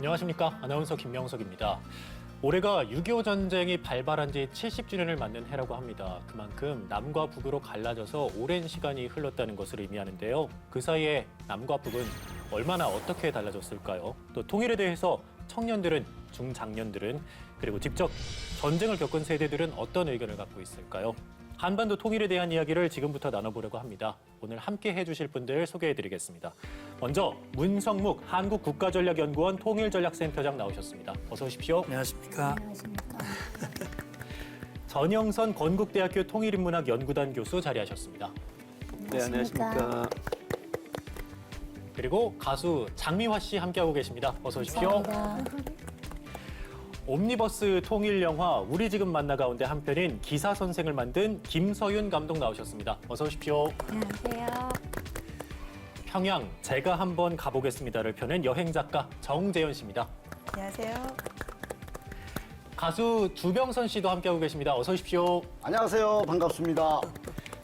안녕하십니까. 아나운서 김명석입니다. 올해가 6.25 전쟁이 발발한 지 70주년을 맞는 해라고 합니다. 그만큼 남과 북으로 갈라져서 오랜 시간이 흘렀다는 것을 의미하는데요. 그 사이에 남과 북은 얼마나 어떻게 달라졌을까요? 또 통일에 대해서 청년들은, 중장년들은, 그리고 직접 전쟁을 겪은 세대들은 어떤 의견을 갖고 있을까요? 한반도 통일에 대한 이야기를 지금부터 나눠보려고 합니다. 오늘 함께 해주실 분들 소개해드리겠습니다. 먼저 문성묵 한국국가전략연구원 통일전략센터장 나오셨습니다. 어서 오십시오. 안녕하십니까. 안녕하십니까. 전영선 건국대학교 통일인문학연구단 교수 자리하셨습니다. 네, 안녕하십니까. 그리고 가수 장미화 씨 함께하고 계십니다. 어서 오십시오. 감사합니다. 옴니버스 통일 영화 우리 지금 만나 가운데 한 편인 기사 선생을 만든 김서윤 감독 나오셨습니다. 어서 오십시오. 안녕하세요. 평양 제가 한번 가보겠습니다를 펴낸 여행 작가 정재현 씨입니다. 안녕하세요. 가수 주병선 씨도 함께하고 계십니다. 어서 오십시오. 안녕하세요. 반갑습니다.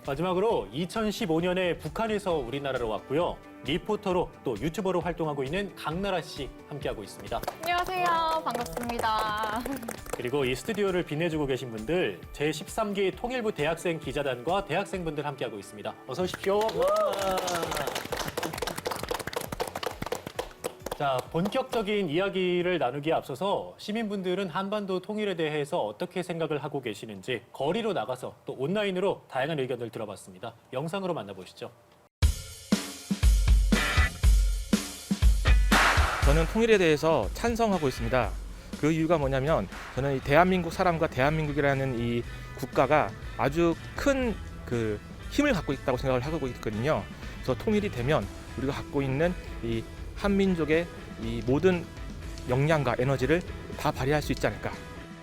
마지막으로 2015년에 북한에서 우리나라로 왔고요. 리포터로 또 유튜버로 활동하고 있는 강나라 씨 함께하고 있습니다. 안녕하세요. 반갑습니다. 그리고 이 스튜디오를 빛내주고 계신 분들 제13기 통일부 대학생 기자단과 대학생분들 함께하고 있습니다. 어서 오십시오. 자, 본격적인 이야기를 나누기에 앞서서 시민분들은 한반도 통일에 대해서 어떻게 생각을 하고 계시는지 거리로 나가서 또 온라인으로 다양한 의견을 들어봤습니다. 영상으로 만나보시죠. 저는 통일에 대해서 찬성하고 있습니다. 그 이유가 뭐냐면 저는 이 대한민국 사람과 대한민국이라는 이 국가가 아주 큰 그 힘을 갖고 있다고 생각을 하고 있거든요. 그래서 통일이 되면 우리가 갖고 있는 이 한민족의 이 모든 역량과 에너지를 다 발휘할 수 있지 않을까.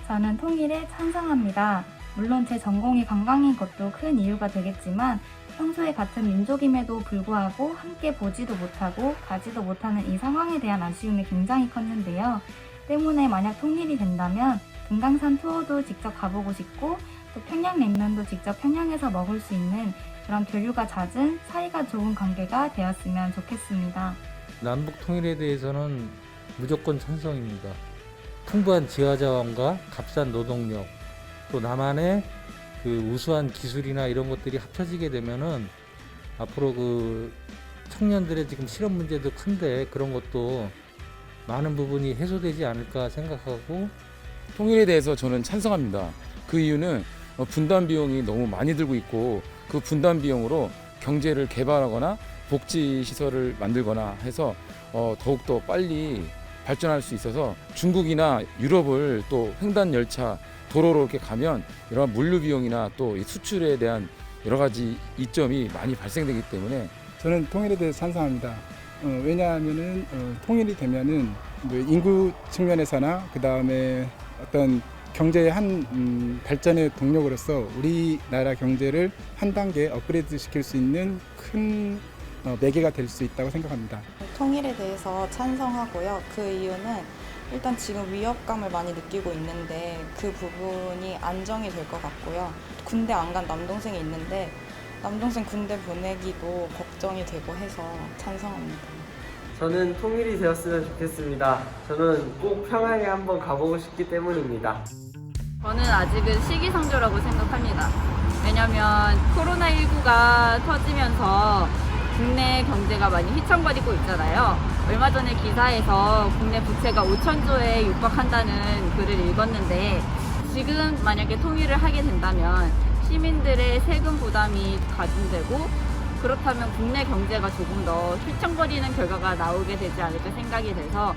저는 통일에 찬성합니다. 물론 제 전공이 관광인 것도 큰 이유가 되겠지만 평소에 같은 민족임에도 불구하고 함께 보지도 못하고 가지도 못하는 이 상황에 대한 아쉬움이 굉장히 컸는데요. 때문에 만약 통일이 된다면 금강산 투어도 직접 가보고 싶고 또 평양냉면도 직접 평양에서 먹을 수 있는 그런 교류가 잦은 사이가 좋은 관계가 되었으면 좋겠습니다. 남북 통일에 대해서는 무조건 찬성입니다. 풍부한 지하자원과 값싼 노동력, 또 남한의 그 우수한 기술이나 이런 것들이 합쳐지게 되면은 앞으로 그 청년들의 지금 실업 문제도 큰데 그런 것도 많은 부분이 해소되지 않을까 생각하고 통일에 대해서 저는 찬성합니다. 그 이유는 분담 비용이 너무 많이 들고 있고 그 분담 비용으로 경제를 개발하거나 복지 시설을 만들거나 해서 더욱더 빨리 발전할 수 있어서 중국이나 유럽을 또 횡단 열차 도로로 이렇게 가면 이런 물류 비용이나 또 수출에 대한 여러 가지 이점이 많이 발생되기 때문에 저는 통일에 대해서 찬성합니다. 왜냐하면은 통일이 되면은 인구 측면에서나 그 다음에 어떤 경제의 한 발전의 동력으로서 우리나라 경제를 한 단계 업그레이드 시킬 수 있는 큰 매개가 될 수 있다고 생각합니다. 통일에 대해서 찬성하고요. 그 이유는 일단 지금 위협감을 많이 느끼고 있는데 그 부분이 안정이 될 것 같고요. 군대 안 간 남동생이 있는데 남동생 군대 보내기도 걱정이 되고 해서 찬성합니다. 저는 통일이 되었으면 좋겠습니다. 저는 꼭 평양에 한번 가보고 싶기 때문입니다. 저는 아직은 시기상조라고 생각합니다. 왜냐하면 코로나19가 터지면서 국내 경제가 많이 휘청거리고 있잖아요. 얼마 전에 기사에서 국내 부채가 5천조에 육박한다는 글을 읽었는데 지금 만약에 통일을 하게 된다면 시민들의 세금 부담이 가중되고 그렇다면 국내 경제가 조금 더 휘청거리는 결과가 나오게 되지 않을까 생각이 돼서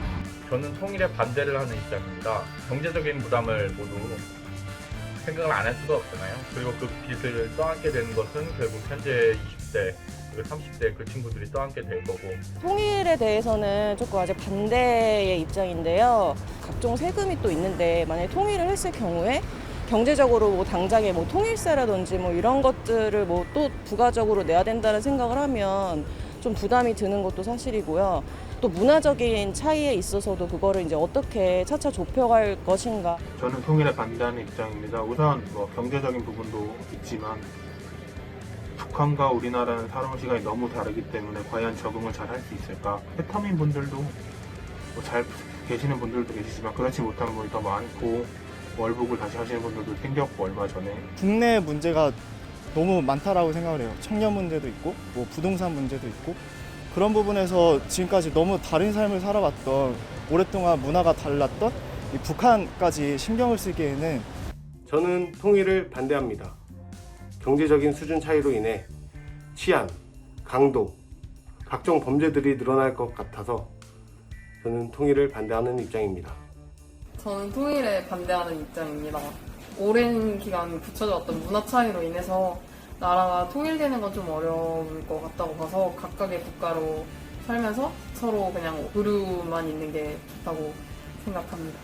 저는 통일에 반대를 하는 입장입니다. 경제적인 부담을 모두 생각을 안 할 수가 없잖아요. 그리고 그 빚을 떠안게 되는 것은 결국 현재 20대, 그리고 30대 그 친구들이 떠안게 될 거고. 통일에 대해서는 조금 아직 반대의 입장인데요. 각종 세금이 또 있는데 만약에 통일을 했을 경우에 경제적으로 뭐 당장에 뭐 통일세라든지 뭐 이런 것들을 뭐 또 부가적으로 내야 된다는 생각을 하면 좀 부담이 드는 것도 사실이고요. 또 문화적인 차이에 있어서도 그거를 이제 어떻게 차차 좁혀갈 것인가. 저는 통일에 반대하는 입장입니다. 우선 뭐 경제적인 부분도 있지만 북한과 우리나라는 살아온 시간이 너무 다르기 때문에 과연 적응을 잘 할 수 있을까? 회터민 분들도 잘 계시는 분들도 계시지만 그렇지 못한 분이 더 많고 월북을 다시 하시는 분들도 생겼고 얼마 전에 국내 문제가 너무 많다라고 생각을 해요. 청년 문제도 있고 뭐 부동산 문제도 있고 그런 부분에서 지금까지 너무 다른 삶을 살아왔던 오랫동안 문화가 달랐던 이 북한까지 신경을 쓰기에는 저는 통일을 반대합니다. 경제적인 수준 차이로 인해 치안, 강도, 각종 범죄들이 늘어날 것 같아서 저는 통일을 반대하는 입장입니다. 저는 통일에 반대하는 입장입니다. 오랜 기간 굳혀져왔던 문화 차이로 인해서 나라가 통일되는 건 좀 어려울 것 같다고 봐서 각각의 국가로 살면서 서로 그냥 의류만 있는 게 좋다고 생각합니다.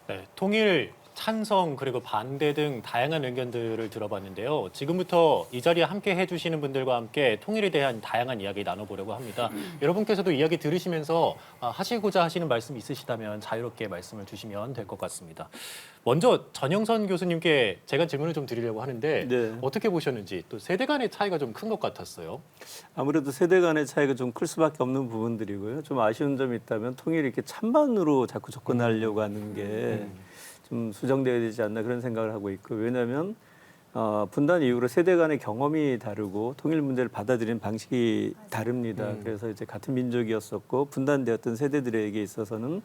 네, 통일 찬성 그리고 반대 등 다양한 의견들을 들어봤는데요. 지금부터 이 자리에 함께 해주시는 분들과 함께 통일에 대한 다양한 이야기 나눠보려고 합니다. 여러분께서도 이야기 들으시면서 하시고자 하시는 말씀 있으시다면 자유롭게 말씀을 주시면 될 것 같습니다. 먼저 전영선 교수님께 제가 질문을 좀 드리려고 하는데 네. 어떻게 보셨는지 또 세대 간의 차이가 좀 큰 것 같았어요. 아무래도 세대 간의 차이가 좀 클 수밖에 없는 부분들이고요. 좀 아쉬운 점이 있다면 통일이 이렇게 찬반으로 자꾸 접근하려고 하는 게 좀 수정돼야 되지 않나 그런 생각을 하고 있고 왜냐하면 분단 이후로 세대 간의 경험이 다르고 통일 문제를 받아들이는 방식이 다릅니다. 그래서 이제 같은 민족이었었고 분단되었던 세대들에게 있어서는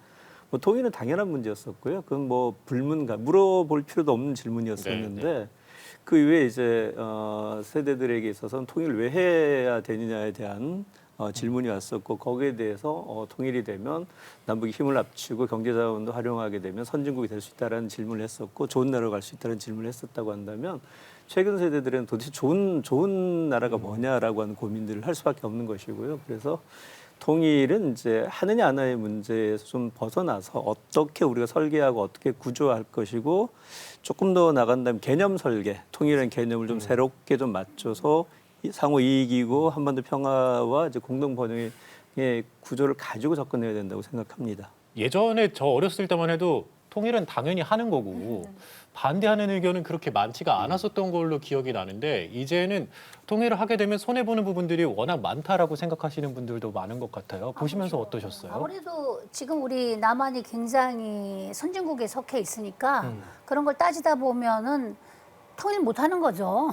뭐 통일은 당연한 문제였었고요. 그건 뭐 물어볼 필요도 없는 질문이었었는데 그 이후에 이제 세대들에게 있어서는 통일을 왜 해야 되느냐에 대한 질문이 왔었고 거기에 대해서 통일이 되면 남북이 힘을 합치고 경제자원도 활용하게 되면 선진국이 될 수 있다는 질문을 했었고 좋은 나라로 갈 수 있다는 질문을 했었다고 한다면 최근 세대들은 도대체 좋은 나라가 뭐냐라고 하는 고민들을 할 수밖에 없는 것이고요. 그래서 통일은 이제 하느냐 안 하느냐의 문제에서 좀 벗어나서 어떻게 우리가 설계하고 어떻게 구조할 것이고 조금 더 나간다면 개념 설계, 통일이라는 개념을 좀 새롭게 좀 맞춰서 상호 이익이고 한반도 평화와 이제 공동 번영의 구조를 가지고 접근해야 된다고 생각합니다. 예전에 저 어렸을 때만 해도 통일은 당연히 하는 거고 반대하는 의견은 그렇게 많지가 않았었던 걸로 기억이 나는데 이제는 통일을 하게 되면 손해보는 부분들이 워낙 많다라고 생각하시는 분들도 많은 것 같아요. 보시면서 어떠셨어요? 아무래도 지금 우리 남한이 굉장히 선진국에 속해 있으니까 그런 걸 따지다 보면은 통일 못하는 거죠.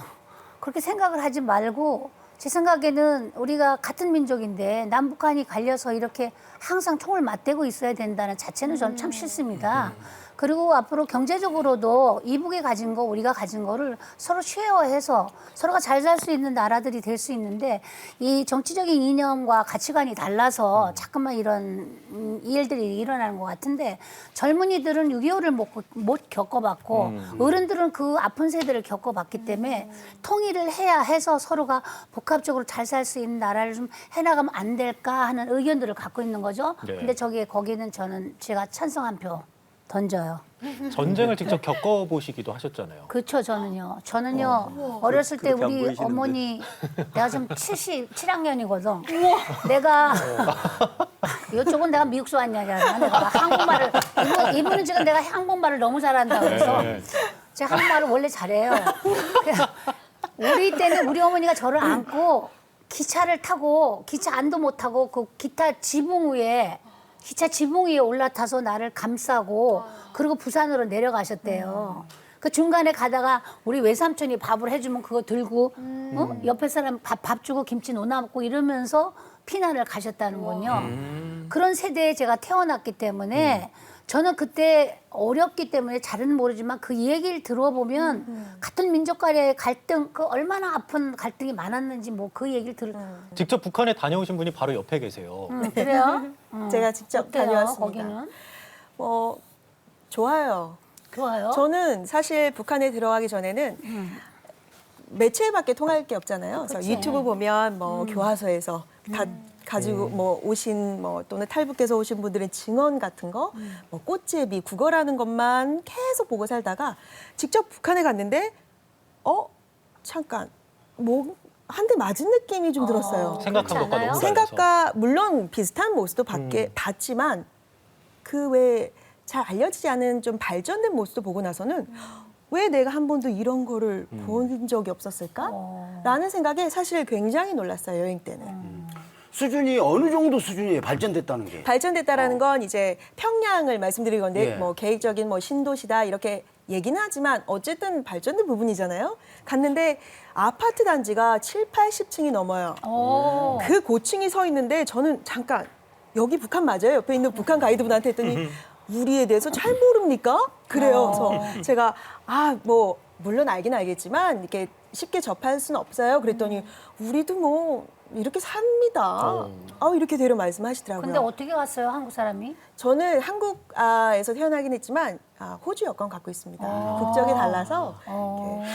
그렇게 생각을 하지 말고 제 생각에는 우리가 같은 민족인데 남북한이 갈려서 이렇게 항상 총을 맞대고 있어야 된다는 자체는 저는 참 싫습니다. 그리고 앞으로 경제적으로도 이북이 가진 거 우리가 가진 거를 서로 쉐어해서 서로가 잘 살 수 있는 나라들이 될 수 있는데 이 정치적인 이념과 가치관이 달라서 자꾸만 이런 일들이 일어나는 것 같은데 젊은이들은 6.25를 못 겪어봤고 어른들은 그 아픈 세대를 겪어봤기 때문에 통일을 해야 해서 서로가 복합적으로 잘 살 수 있는 나라를 좀 해나가면 안 될까 하는 의견들을 갖고 있는 거죠. 네. 근데 거기는 제가 찬성 한 표 던져요. 전쟁을 직접 겪어보시기도 하셨잖아요. 그렇죠, 저는요. 어렸을 때 그렇게 안 우리 보이시는데. 어머니, 내가 지금 7학년이거든. 내가 이쪽은 내가 미국서 왔냐잖아. 내가 막 한국말을 이분은 지금 내가 한국말을 너무 잘한다 그래서 제가 한국말을 원래 잘해요. 우리 때는 우리 어머니가 저를 안고 기차를 타고 기차 안도 못 타고 그 기차 지붕 위에 올라타서 나를 감싸고 그리고 부산으로 내려가셨대요. 그 중간에 가다가 우리 외삼촌이 밥을 해주면 그거 들고 옆에 사람 밥 주고 김치 논아 먹고 이러면서 피난을 가셨다는군요. 그런 세대에 제가 태어났기 때문에 저는 그때 어렵기 때문에 잘은 모르지만 그 얘기를 들어보면 같은 민족 간의 갈등, 그 얼마나 아픈 갈등이 많았는지 뭐 그 얘기를 직접 북한에 다녀오신 분이 바로 옆에 계세요. 그래요? 제가 직접 어때요, 다녀왔습니다. 거기는? 좋아요. 좋아요? 저는 사실 북한에 들어가기 전에는 매체밖에 통할 게 없잖아요. 그래서 그치. 유튜브 보면 뭐 교화소에서 다 가지고 뭐 오신 또는 탈북해서 오신 분들의 증언 같은 거, 뭐 꽃제비, 국어라는 것만 계속 보고 살다가 직접 북한에 갔는데 잠깐 뭐 한 대 맞은 느낌이 좀 들었어요. 생각한 것과 너무 달라서. 생각과 물론 비슷한 모습도 봤지만 그 외에 잘 알려지지 않은 좀 발전된 모습도 보고 나서는 왜 내가 한 번도 이런 거를 본 적이 없었을까? 라는 생각에 사실 굉장히 놀랐어요, 여행 때는. 수준이 어느 정도 수준이에요? 발전됐다는 게. 발전됐다라는 건 이제 평양을 말씀드린 건데 예. 뭐 계획적인 뭐 신도시다 이렇게 얘기는 하지만 어쨌든 발전된 부분이잖아요. 갔는데 아파트 단지가 7, 80층이 넘어요. 그 고층이 서 있는데 저는 잠깐 여기 북한 맞아요? 옆에 있는 북한 가이드분한테 했더니 우리에 대해서 잘 모릅니까? 그래요. 그래서 제가 뭐 물론 알긴 알겠지만 이렇게 쉽게 접할 수는 없어요. 그랬더니 우리도 뭐 이렇게 삽니다. 이렇게 대려 말씀하시더라고요. 근데 어떻게 갔어요, 한국 사람이? 저는 한국에서 태어나긴 했지만 호주 여권 갖고 있습니다. 국적이 달라서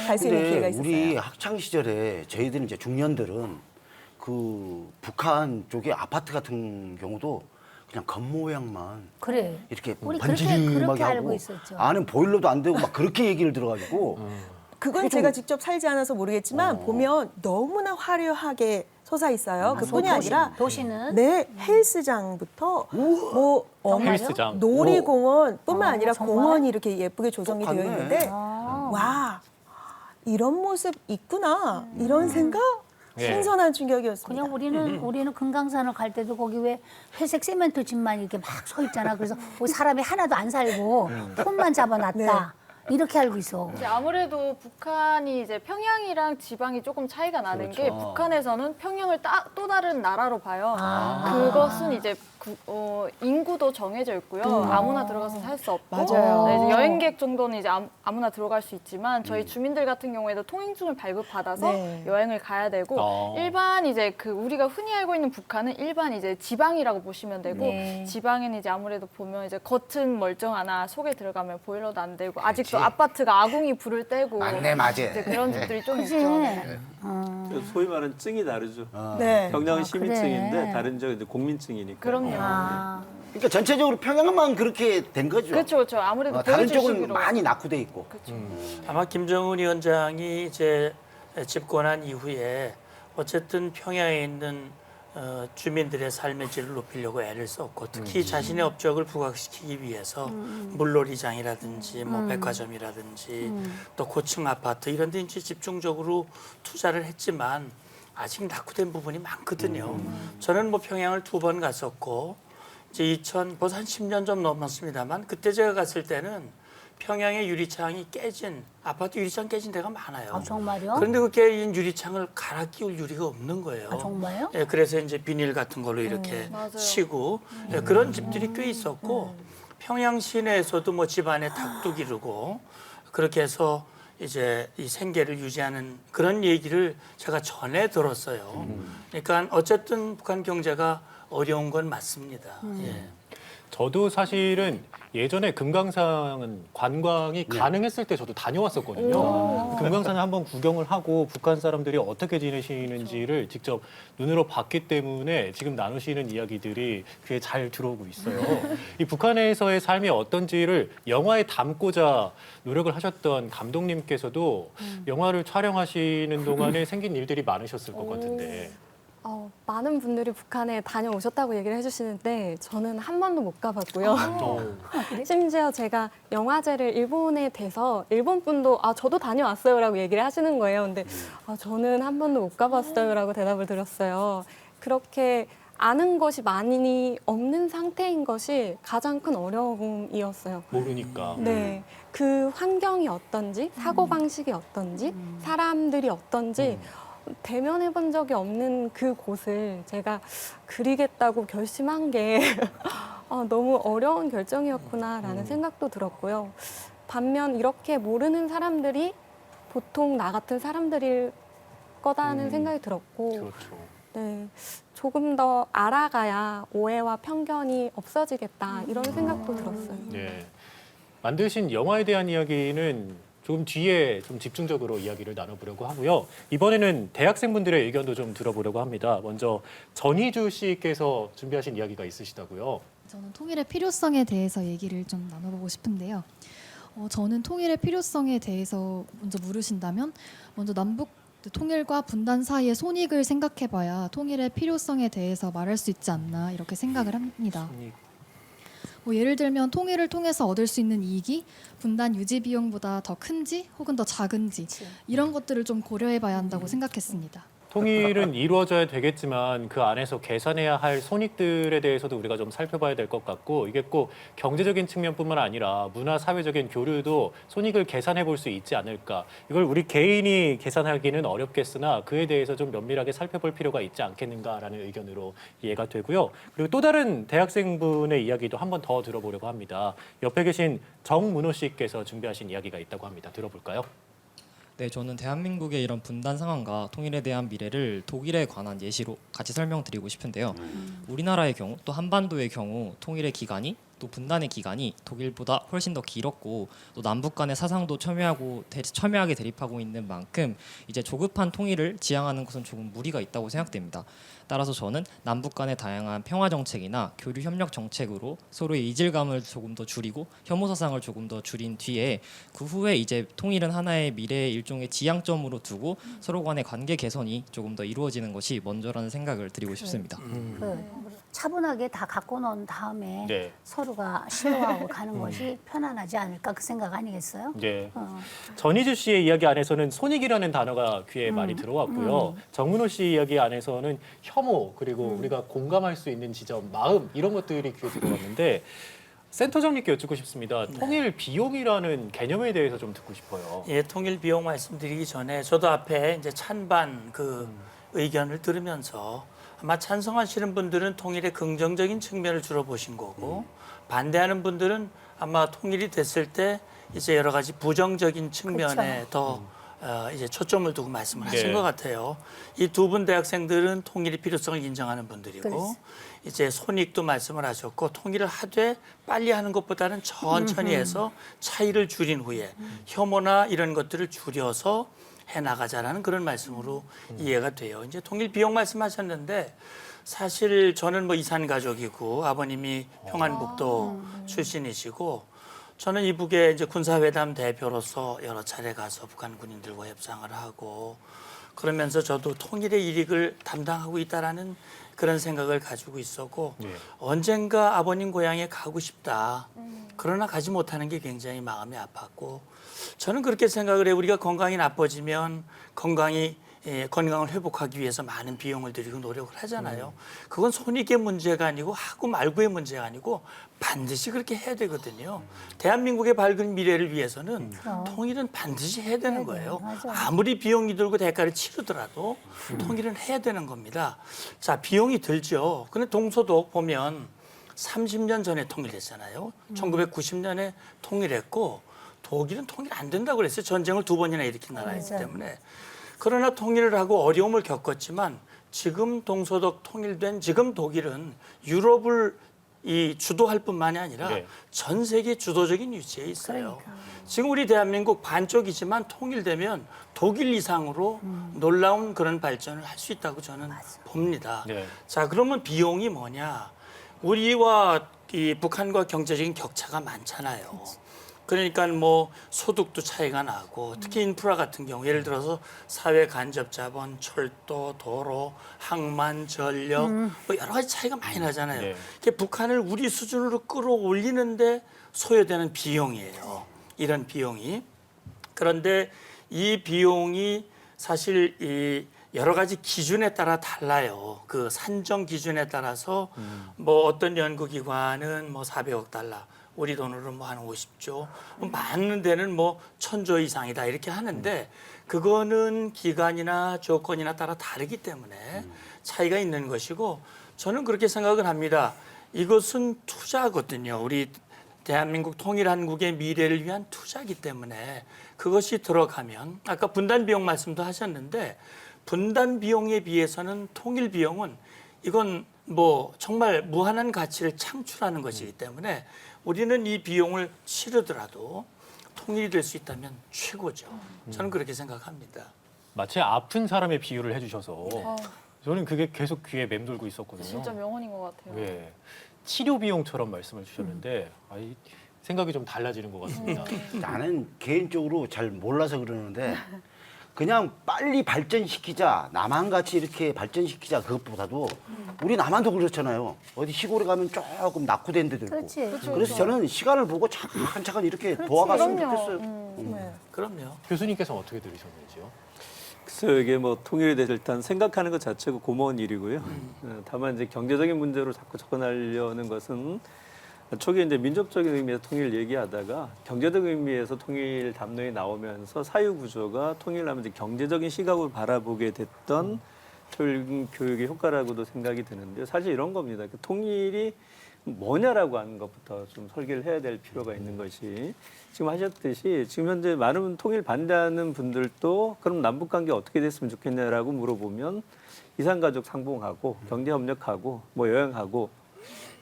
갈 수 있는 기회가 있었어요. 우리 학창 시절에 저희들 이제 중년들은 그 북한 쪽에 아파트 같은 경우도 그냥 겉모양만 그래. 이렇게 우리 번지르르하게 그렇게 알고 하고 있었죠. 안은 보일러도 안 되고 막 그렇게 얘기를 들어가지고 그건 제가 직접 살지 않아서 모르겠지만 보면 너무나 화려하게 솟아 있어요. 그뿐이 아니라 도시는 네 헬스장부터 뭐 헬스장. 놀이공원뿐만 아니라 정말? 공원이 이렇게 예쁘게 조성이 되어 똑같네. 있는데 와 이런 모습 있구나 이런 생각 신선한 충격이었습니다. 그냥 우리는 금강산을 갈 때도 거기 왜 회색 시멘트 집만 이렇게 막 서 있잖아. 그래서 거기 사람이 하나도 안 살고 폰만 잡아놨다. 이렇게 알고 있어. 이제 아무래도 북한이 이제 평양이랑 지방이 조금 차이가 나는 게 북한에서는 평양을 또 다른 나라로 봐요. 그것은 이제 인구도 정해져 있고요. 아무나 들어가서 살 수 없고 맞아요. 네, 이제 여행객 정도는 이제 아무나 들어갈 수 있지만 저희 주민들 같은 경우에도 통행증을 발급받아서 네. 여행을 가야 되고 일반 이제 그 우리가 흔히 알고 있는 북한은 일반 이제 지방이라고 보시면 되고 네. 지방에는 이제 아무래도 보면 이제 겉은 멀쩡하나 속에 들어가면 보일러도 안 되고 아직도 아파트가 아궁이 불을 떼고 맞네, 맞아. 이제 그런 집들이 좀 그치? 있죠. 소위 말하는 증이 다르죠. 네. 평양은 시민증인데 그래. 다른 지역은 이제 국민증이니까. 그럼요. 그러니까 전체적으로 평양만 그렇게 된 거죠. 그렇죠. 아무래도 다른 쪽은 보여주시기로. 많이 낙후돼 있고. 아마 김정은 위원장이 이제 집권한 이후에 어쨌든 평양에 있는 주민들의 삶의 질을 높이려고 애를 썼고 특히 자신의 업적을 부각시키기 위해서 물놀이장이라든지 뭐 백화점이라든지 또 고층 아파트 이런 데 이제 집중적으로 투자를 했지만 아직 낙후된 부분이 많거든요. 저는 뭐 평양을 2번 갔었고 이제 벌써 한 10년 좀 넘었습니다만 그때 제가 갔을 때는 평양의 유리창이 깨진 아파트 유리창 깨진 데가 많아요. 정말요? 그런데 그 깨진 유리창을 갈아 끼울 유리가 없는 거예요. 정말요? 예, 그래서 이제 비닐 같은 걸로 이렇게 치고 예, 그런 집들이 꽤 있었고 평양 시내에서도 뭐 집안에 닭도 기르고 그렇게 해서 이제 이 생계를 유지하는 그런 얘기를 제가 전에 들었어요. 그러니까 어쨌든 북한 경제가 어려운 건 맞습니다. 예. 저도 사실은 예전에 금강산은 관광이 가능했을 때 저도 다녀왔었거든요. 금강산을 한번 구경을 하고 북한 사람들이 어떻게 지내시는지를 직접 눈으로 봤기 때문에 지금 나누시는 이야기들이 귀에 잘 들어오고 있어요. 이 북한에서의 삶이 어떤지를 영화에 담고자 노력을 하셨던 감독님께서도 영화를 촬영하시는 동안에 생긴 일들이 많으셨을 것 같은데. 많은 분들이 북한에 다녀오셨다고 얘기를 해주시는데 저는 한 번도 못 가봤고요. 심지어 제가 영화제를 일본에 돼서 일본 분도 저도 다녀왔어요라고 얘기를 하시는 거예요. 근데 저는 한 번도 못 가봤어요라고 대답을 드렸어요. 그렇게 아는 것이 많이 없는 상태인 것이 가장 큰 어려움이었어요. 모르니까. 네, 그 환경이 어떤지, 사고방식이 어떤지, 사람들이 어떤지 대면해 본 적이 없는 그 곳을 제가 그리겠다고 결심한 게 너무 어려운 결정이었구나라는 생각도 들었고요. 반면 이렇게 모르는 사람들이 보통 나 같은 사람들일 거다는 생각이 들었고 네, 조금 더 알아가야 오해와 편견이 없어지겠다 이런 생각도 들었어요. 네. 만드신 영화에 대한 이야기는 조금 뒤에 좀 집중적으로 이야기를 나눠보려고 하고요. 이번에는 대학생분들의 의견도 좀 들어보려고 합니다. 먼저 전희주 씨께서 준비하신 이야기가 있으시다고요. 저는 통일의 필요성에 대해서 얘기를 좀 나눠보고 싶은데요. 저는 통일의 필요성에 대해서 먼저 물으신다면 먼저 남북 통일과 분단 사이의 손익을 생각해봐야 통일의 필요성에 대해서 말할 수 있지 않나 이렇게 생각을 합니다. 예를 들면 통일을 통해서 얻을 수 있는 이익이 분단 유지 비용보다 더 큰지 혹은 더 작은지 이런 것들을 좀 고려해봐야 한다고 생각했습니다. 통일은 이루어져야 되겠지만 그 안에서 계산해야 할 손익들에 대해서도 우리가 좀 살펴봐야 될 것 같고 이게 꼭 경제적인 측면뿐만 아니라 문화 사회적인 교류도 손익을 계산해 볼 수 있지 않을까. 이걸 우리 개인이 계산하기는 어렵겠으나 그에 대해서 좀 면밀하게 살펴볼 필요가 있지 않겠는가라는 의견으로 이해가 되고요. 그리고 또 다른 대학생분의 이야기도 한 번 더 들어보려고 합니다. 옆에 계신 정문호 씨께서 준비하신 이야기가 있다고 합니다. 들어볼까요? 네, 저는 대한민국의 이런 분단 상황과 통일에 대한 미래를 독일에 관한 예시로 같이 설명드리고 싶은데요. 우리나라의 경우 또 한반도의 경우 통일의 기간이 또 분단의 기간이 독일보다 훨씬 더 길었고 또 남북 간의 사상도 첨예하게 대립하고 있는 만큼 이제 조급한 통일을 지향하는 것은 조금 무리가 있다고 생각됩니다. 따라서 저는 남북 간의 다양한 평화 정책이나 교류 협력 정책으로 서로의 이질감을 조금 더 줄이고 혐오 사상을 조금 더 줄인 뒤에 그 후에 이제 통일은 하나의 미래의 일종의 지향점으로 두고 서로 간의 관계 개선이 조금 더 이루어지는 것이 먼저라는 생각을 드리고 싶습니다. 차분하게 다 갖고 논 다음에 네. 서로가 신뢰하고 가는 것이 편안하지 않을까 그 생각 아니겠어요? 네. 전희주 씨의 이야기 안에서는 손익이라는 단어가 귀에 많이 들어왔고요. 정문호 씨 이야기 안에서는 혐오 그리고 우리가 공감할 수 있는 지점, 마음 이런 것들이 귀에 들어왔는데 센터장님께 여쭙고 싶습니다. 통일 비용이라는 개념에 대해서 좀 듣고 싶어요. 예, 통일 비용 말씀드리기 전에 저도 앞에 이제 찬반 그 의견을 들으면서 아마 찬성하시는 분들은 통일의 긍정적인 측면을 주로 보신 거고 반대하는 분들은 아마 통일이 됐을 때 이제 여러 가지 부정적인 측면에 더 이제 초점을 두고 말씀을 하신 것 같아요. 이 두 분 대학생들은 통일의 필요성을 인정하는 분들이고 이제 손익도 말씀을 하셨고 통일을 하되 빨리 하는 것보다는 천천히 해서 차이를 줄인 후에 혐오나 이런 것들을 줄여서 해나가자라는 그런 말씀으로 이해가 돼요. 이제 통일 비용 말씀하셨는데 사실 저는 뭐 이산 가족이고 아버님이 평안북도 출신이시고 저는 이북에 이제 군사회담 대표로서 여러 차례 가서 북한 군인들과 협상을 하고 그러면서 저도 통일의 일익을 담당하고 있다라는 그런 생각을 가지고 있었고 언젠가 아버님 고향에 가고 싶다. 그러나 가지 못하는 게 굉장히 마음이 아팠고 저는 그렇게 생각을 해요. 우리가 건강이 나빠지면 건강을 회복하기 위해서 많은 비용을 들이고 노력을 하잖아요. 그건 손익의 문제가 아니고 하고 말고의 문제가 아니고 반드시 그렇게 해야 되거든요. 대한민국의 밝은 미래를 위해서는 통일은 반드시 해야 되는 거예요. 아무리 비용이 들고 대가를 치르더라도 통일은 해야 되는 겁니다. 자, 비용이 들죠. 근데 동서독 보면 30년 전에 통일했잖아요. 1990년에 통일했고 독일은 통일 안 된다고 그랬어요. 전쟁을 2번이나 일으킨 나라이기 때문에. 그러나 통일을 하고 어려움을 겪었지만 지금 동서독 통일된 지금 독일은 유럽을 주도할 뿐만이 아니라 전 세계 주도적인 위치에 있어요. 지금 우리 대한민국 반쪽이지만 통일되면 독일 이상으로 놀라운 그런 발전을 할 수 있다고 저는 봅니다. 자, 그러면 비용이 뭐냐? 우리와 이 북한과 경제적인 격차가 많잖아요. 그러니까 뭐 소득도 차이가 나고 특히 인프라 같은 경우 예를 들어서 사회 간접 자본, 철도, 도로, 항만, 전력 뭐 여러 가지 차이가 많이 나잖아요. 이게 북한을 우리 수준으로 끌어올리는데 소요되는 비용이에요. 이런 비용이. 그런데 이 비용이 사실 이 여러 가지 기준에 따라 달라요. 그 산정 기준에 따라서 뭐 어떤 연구기관은 뭐 400억 달러. 우리 돈으로 뭐 한 50조, 많은 데는 뭐 1000조 이상이다 이렇게 하는데 그거는 기간이나 조건이나 따라 다르기 때문에 차이가 있는 것이고 저는 그렇게 생각을 합니다. 이것은 투자거든요. 우리 대한민국 통일한국의 미래를 위한 투자이기 때문에 그것이 들어가면 아까 분단 비용 말씀도 하셨는데 분단 비용에 비해서는 통일 비용은 이건 뭐 정말 무한한 가치를 창출하는 것이기 때문에 우리는 이 비용을 치르더라도 통일이 될 수 있다면 최고죠. 저는 그렇게 생각합니다. 마치 아픈 사람의 비유를 해주셔서 저는 그게 계속 귀에 맴돌고 있었거든요. 진짜 명언인 것 같아요. 네. 치료 비용처럼 말씀을 주셨는데 생각이 좀 달라지는 것 같습니다. 나는 개인적으로 잘 몰라서 그러는데 그냥 빨리 발전시키자, 남한같이 이렇게 발전시키자 그것보다도 우리 남한도 그렇잖아요. 어디 시골에 가면 조금 낙후된 데도 있고. 그래서 저는 시간을 보고 차근차근 이렇게 도와갔으면 좋겠어요. 그럼요. 교수님께서는 어떻게 들으셨는지요? 글쎄요, 이게 뭐 통일에 대해서 일단 생각하는 것 자체가 고마운 일이고요. 다만 이제 경제적인 문제로 자꾸 접근하려는 것은 초기에 이제 민족적인 의미에서 통일을 얘기하다가 경제적 의미에서 통일 담론이 나오면서 사유 구조가 통일하면 이제 경제적인 시각으로 바라보게 됐던 교육의 효과라고도 생각이 드는데 사실 이런 겁니다. 그 통일이 뭐냐라고 하는 것부터 좀 설계를 해야 될 필요가 있는 것이 지금 하셨듯이 지금 현재 많은 통일 반대하는 분들도 그럼 남북 관계 어떻게 됐으면 좋겠냐라고 물어보면 이산가족 상봉하고 경제 협력하고 뭐 여행하고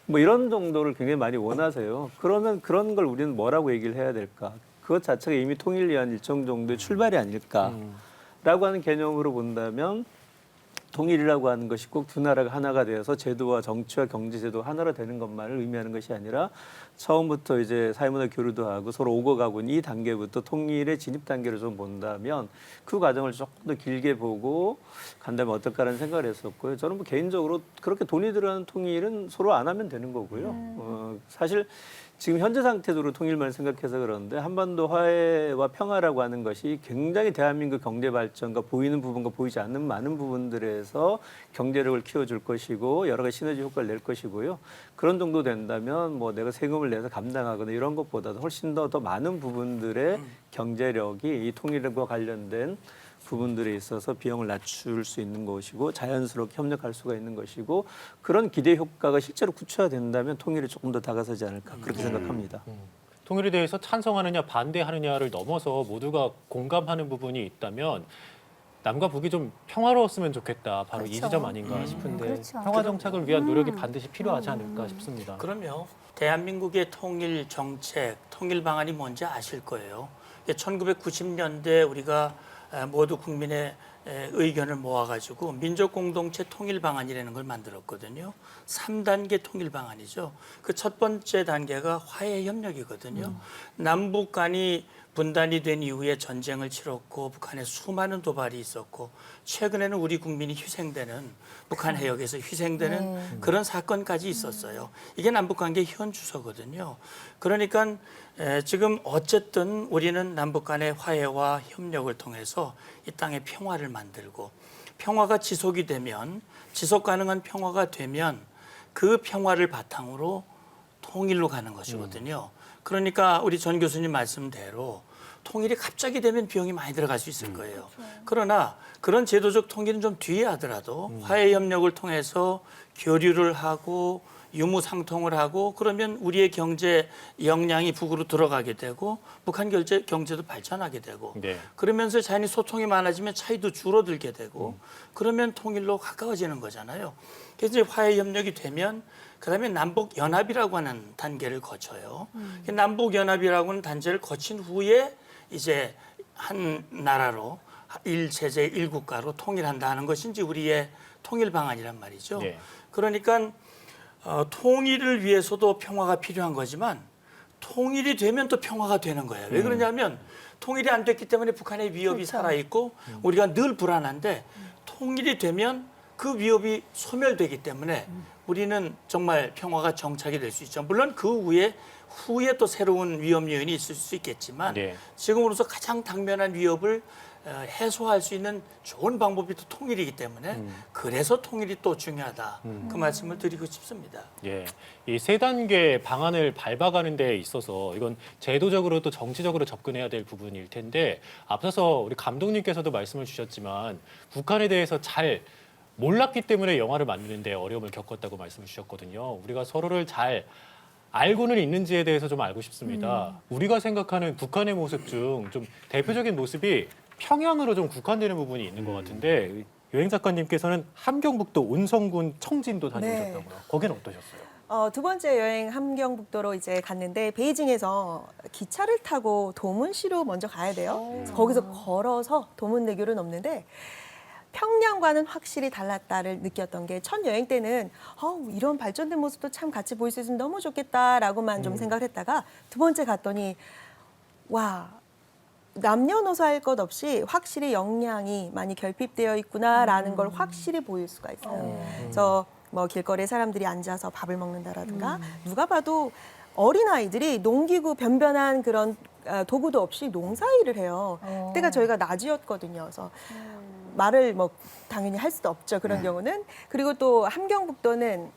뭐 이런 정도를 굉장히 많이 원하세요. 그러면 그런 걸 우리는 뭐라고 얘기를 해야 될까? 그것 자체가 이미 통일을 위한 일정 정도의 출발이 아닐까라고 하는 개념으로 본다면 통일이라고 하는 것이 꼭 두 나라가 하나가 되어서 제도와 정치와 경제 제도가 하나로 되는 것만을 의미하는 것이 아니라 처음부터 이제 사회문화 교류도 하고 서로 오고 가고 있는 이 단계부터 통일의 진입 단계를 좀 본다면 그 과정을 조금 더 길게 보고 간다면 어떨까라는 생각을 했었고요. 저는 뭐 개인적으로 그렇게 돈이 들어가는 통일은 서로 안 하면 되는 거고요. 사실 지금 현재 상태로 통일만 생각해서 그러는데 한반도 화해와 평화라고 하는 것이 굉장히 대한민국 경제 발전과 보이는 부분과 보이지 않는 많은 부분들에서 경제력을 키워줄 것이고 여러 가지 시너지 효과를 낼 것이고요. 그런 정도 된다면 뭐 내가 세금을 내서 감당하거나 이런 것보다도 훨씬 더 많은 부분들의 경제력이 이 통일과 관련된 부분들에 있어서 비용을 낮출 수 있는 것이고 자연스럽게 협력할 수가 있는 것이고 그런 기대 효과가 실제로 구체화된다면 통일이 조금 더 다가서지 않을까 그렇게 생각합니다. 통일에 대해서 찬성하느냐 반대하느냐를 넘어서 모두가 공감하는 부분이 있다면 남과 북이 좀 평화로웠으면 좋겠다. 바로 이 지점 아닌가 싶은데 그렇죠. 평화 정착을 위한 노력이 반드시 필요하지 않을까 싶습니다. 그럼요. 대한민국의 통일 정책, 통일 방안이 뭔지 아실 거예요. 1990년대 우리가 모두 국민의 의견을 모아가지고 민족공동체 통일 방안이라는 걸 만들었거든요. 3단계 통일 방안이죠. 그 첫 번째 단계가 화해 협력이거든요. 남북 간이 분단이 된 이후에 전쟁을 치렀고 북한에 수많은 도발이 있었고 최근에는 우리 국민이 희생되는 북한 해역에서 희생되는 그런 사건까지 있었어요. 이게 남북관계의 현 주소거든요. 그러니까 지금 어쨌든 우리는 남북 간의 화해와 협력을 통해서 이 땅에 평화를 만들고 평화가 지속이 되면 지속 가능한 평화가 되면 그 평화를 바탕으로 통일로 가는 것이거든요. 그러니까 우리 전 교수님 말씀대로 통일이 갑자기 되면 비용이 많이 들어갈 수 있을 거예요. 그러나 그런 제도적 통일은 좀 뒤에 하더라도 화해 협력을 통해서 교류를 하고 유무상통을 하고 그러면 우리의 경제 역량이 북으로 들어가게 되고 북한 경제도 발전하게 되고 그러면서 자연히 소통이 많아지면 차이도 줄어들게 되고 그러면 통일로 가까워지는 거잖아요. 그래서 이제 화해 협력이 되면 그다음에 남북 연합이라고 하는 단계를 거쳐요. 남북 연합이라고 하는 단계를 거친 후에 이제 한 나라로 일체제 일국가로 통일한다는 것이 이제 우리의 통일 방안이란 말이죠. 그러니까 통일을 위해서도 평화가 필요한 거지만 통일이 되면 또 평화가 되는 거예요. 왜 그러냐면 통일이 안 됐기 때문에 북한의 위협이 살아있고 우리가 늘 불안한데 통일이 되면 그 위협이 소멸되기 때문에 우리는 정말 평화가 정착이 될 수 있죠. 물론 그 후에 또 새로운 위험 요인이 있을 수 있겠지만 지금으로서 가장 당면한 위협을 해소할 수 있는 좋은 방법이 또 통일이기 때문에 그래서 통일이 또 중요하다. 그 말씀을 드리고 싶습니다. 예, 이 세 단계 방안을 밟아가는 데 있어서 이건 제도적으로 또 정치적으로 접근해야 될 부분일 텐데 앞서서 우리 감독님께서도 말씀을 주셨지만 북한에 대해서 잘 몰랐기 때문에 영화를 만드는데 어려움을 겪었다고 말씀을 주셨거든요. 우리가 서로를 잘 알고는 있는지에 대해서 좀 알고 싶습니다. 우리가 생각하는 북한의 모습 중 좀 대표적인 모습이 평양으로 좀 국한되는 부분이 있는 것 같은데 여행 작가님께서는 함경북도 온성군 청진도 다녀오셨다고요. 거기는 어떠셨어요? 두 번째 여행 함경북도로 이제 갔는데 베이징에서 기차를 타고 도문시로 먼저 가야 돼요. 그래서 거기서 걸어서 도문대교를 넘는데 평양과는 확실히 달랐다를 느꼈던 게 첫 여행 때는 이런 발전된 모습도 참 같이 보일 수 있으면 너무 좋겠다라고만 좀 생각을 했다가 두 번째 갔더니 와 남녀노소 할 것 없이 확실히 역량이 많이 결핍되어 있구나라는 걸 확실히 보일 수가 있어요. 그래서 뭐 길거리에 사람들이 앉아서 밥을 먹는다라든가 누가 봐도 어린아이들이 농기구 변변한 그런 도구도 없이 농사일을 해요. 그때가 저희가 낮이었거든요. 그래서 말을 뭐 당연히 할 수도 없죠. 그런 경우는. 그리고 또 함경북도는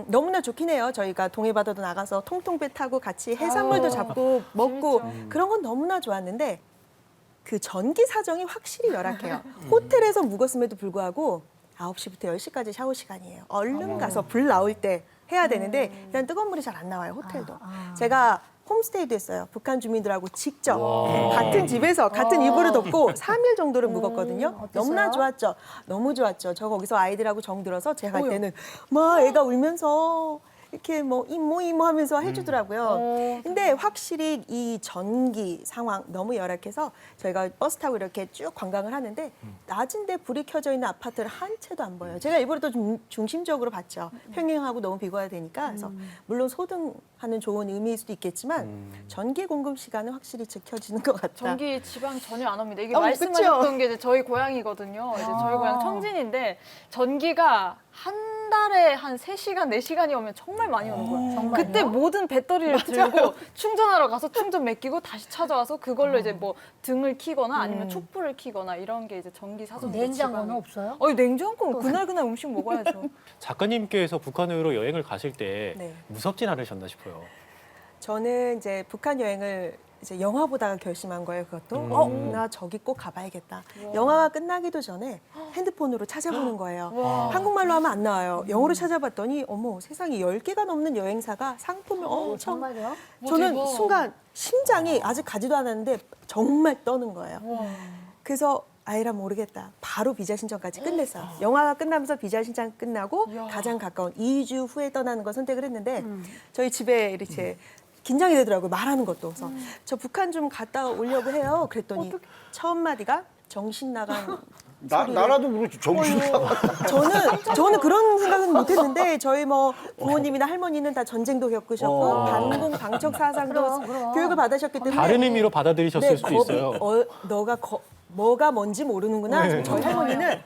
너무나 좋긴 해요. 저희가 동해바다도 나가서 통통배 타고 같이 해산물도 잡고 먹고 그런 건 너무나 좋았는데 그 전기 사정이 확실히 열악해요. 호텔에서 묵었음에도 불구하고 9시부터 10시까지 샤워 시간이에요. 얼른 가서 불 나올 때 해야 되는데 일단 뜨거운 물이 잘 안 나와요. 호텔도. 제가 홈스테이도 했어요. 북한 주민들하고 직접 같은 집에서 같은 이불을 덮고 3일 정도를 묵었거든요. 너무나 좋았죠. 너무 좋았죠. 저 거기서 아이들하고 정들어서 제가 할 때는 막 애가 울면서 이렇게 뭐 이모 하면서 해주더라고요. 근데 확실히 이 전기 상황 너무 열악해서 저희가 버스 타고 이렇게 쭉 관광을 하는데 낮인데 불이 켜져 있는 아파트를 한 채도 안 보여요. 제가 일부러 또 중심적으로 봤죠. 평행하고 너무 비교가 되니까. 그래서 물론 소등하는 좋은 의미일 수도 있겠지만 전기 공급 시간은 확실히 지켜지는 것 같다. 전기 지방 전혀 안 옵니다. 이게 그쵸? 말씀하셨던 게 이제 저희 고향이거든요. 이제 저희 고향 청진인데 전기가 한 달에 한 3시간, 4시간이 오면 정말 많이 오는 거예요. 정말요? 그때 모든 배터리를 들고 충전하러 가서 충전 맡기고 다시 찾아와서 그걸로 이제 뭐 등을 켜거나 아니면 촛불을 켜거나 이런 게 이제 전기 사전. 냉장고는 없어요? 냉장고 그날 음식 먹어야죠. 작가님께서 북한으로 여행을 가실 때 네. 무섭진 않으셨나 싶어요. 저는 이제 북한 여행을 이제 영화 보다가 결심한 거예요. 그것도 나 저기 꼭 가봐야겠다. 영화가 끝나기도 전에 핸드폰으로 찾아보는 거예요. 한국말로 하면 안 나와요. 영어로 찾아봤더니 어머 세상에 10개가 넘는 여행사가 상품을 엄청. 정말요? 저는 순간 심장이 아직 가지도 않았는데 정말 떠는 거예요. 그래서 아이라 모르겠다. 바로 비자 신청까지 끝냈어요. 영화가 끝나면서 비자 신청 끝나고 가장 가까운 2주 후에 떠나는 걸 선택을 했는데 저희 집에 이렇게 긴장이 되더라고요. 말하는 것도. 그래서 저 북한 좀 갔다 오려고 해요. 그랬더니 첫 마디가 정신 나간 나라도 그렇지 정신 나갔다. 저는 그런 생각은 못했는데 저희 뭐 부모님이나 할머니는 다 전쟁도 겪으셨고 반공 방척 사상도 교육을 받으셨기 때문에 다른 의미로 받아들이셨을 수도 있어요. 뭐가 뭔지 모르는구나. 네. 저희 할머니는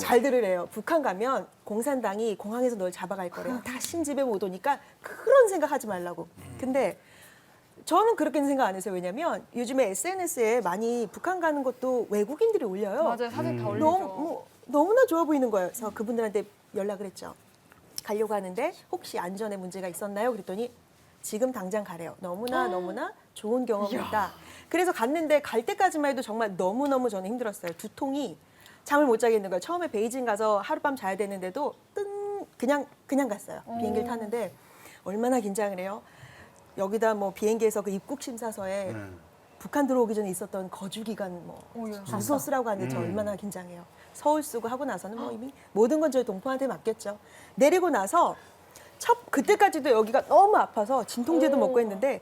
잘 들으래요. 북한 가면 공산당이 공항에서 널 잡아갈 거래요. 다신 집에 못 오니까 그런 생각하지 말라고. 근데 저는 그렇게는 생각 안 했어요. 왜냐면 요즘에 SNS에 많이 북한 가는 것도 외국인들이 올려요. 맞아요. 사진 다 올리죠. 너무나 좋아 보이는 거예요. 그래서 그분들한테 연락을 했죠. 가려고 하는데 혹시 안전에 문제가 있었나요? 그랬더니 지금 당장 가래요. 너무나 좋은 경험이다. 그래서 갔는데 갈 때까지만 해도 정말 너무너무 저는 힘들었어요. 두통이 잠을 못 자겠는 거예요. 처음에 베이징 가서 하룻밤 자야 되는데도 그냥 갔어요. 비행기를 탔는데 얼마나 긴장을 해요. 여기다 뭐 비행기에서 그 입국 심사서에 북한 들어오기 전에 있었던 거주 기간 뭐 주소 쓰라고 하는데 저 얼마나 긴장해요. 서울 쓰고 하고 나서는 뭐 이미 모든 건 저희 동포한테 맡겼죠. 내리고 나서 그때까지도 여기가 너무 아파서 진통제도 먹고 했는데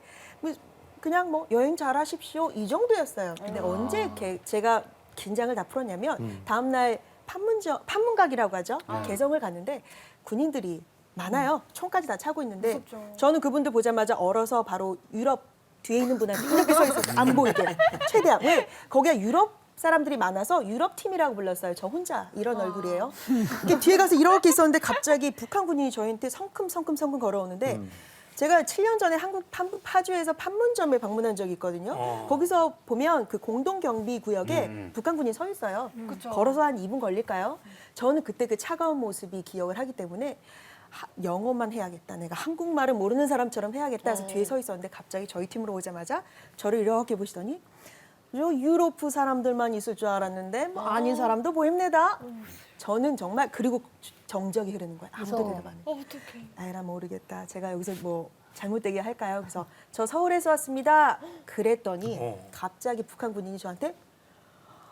그냥 뭐 여행 잘 하십시오 이 정도였어요. 근데 언제 이렇게 제가 긴장을 다 풀었냐면 다음 날 판문각이라고 하죠. 개성을 갔는데 군인들이 많아요. 총까지 다 차고 있는데 무섭죠. 저는 그분들 보자마자 얼어서 바로 유럽 뒤에 있는 분한테 이렇게 서 있었어요. 안 보이게 최대한. 왜? 거기가 유럽 사람들이 많아서 유럽 팀이라고 불렀어요. 저 혼자 이런 얼굴이에요. 뒤에 가서 이렇게 있었는데 갑자기 북한 군인이 저희한테 성큼 걸어오는데 제가 7년 전에 한국 파주에서 판문점에 방문한 적이 있거든요. 거기서 보면 그 공동경비 구역에 북한 군인이 서 있어요. 걸어서 한 2분 걸릴까요? 저는 그때 그 차가운 모습이 기억을 하기 때문에 영어만 해야겠다. 내가 한국말을 모르는 사람처럼 해야겠다 해서 뒤에 서 있었는데 갑자기 저희 팀으로 오자마자 저를 이렇게 보시더니 유로프 사람들만 있을 줄 알았는데 뭐 아닌 사람도 보입니다. 저는 정말 그리고 정적이 흐르는 거예요. 아무도 대답 안 해요. 어떡해. 아이라 모르겠다. 제가 여기서 뭐 잘못되게 할까요? 그래서 저 서울에서 왔습니다. 그랬더니 갑자기 북한 군인이 저한테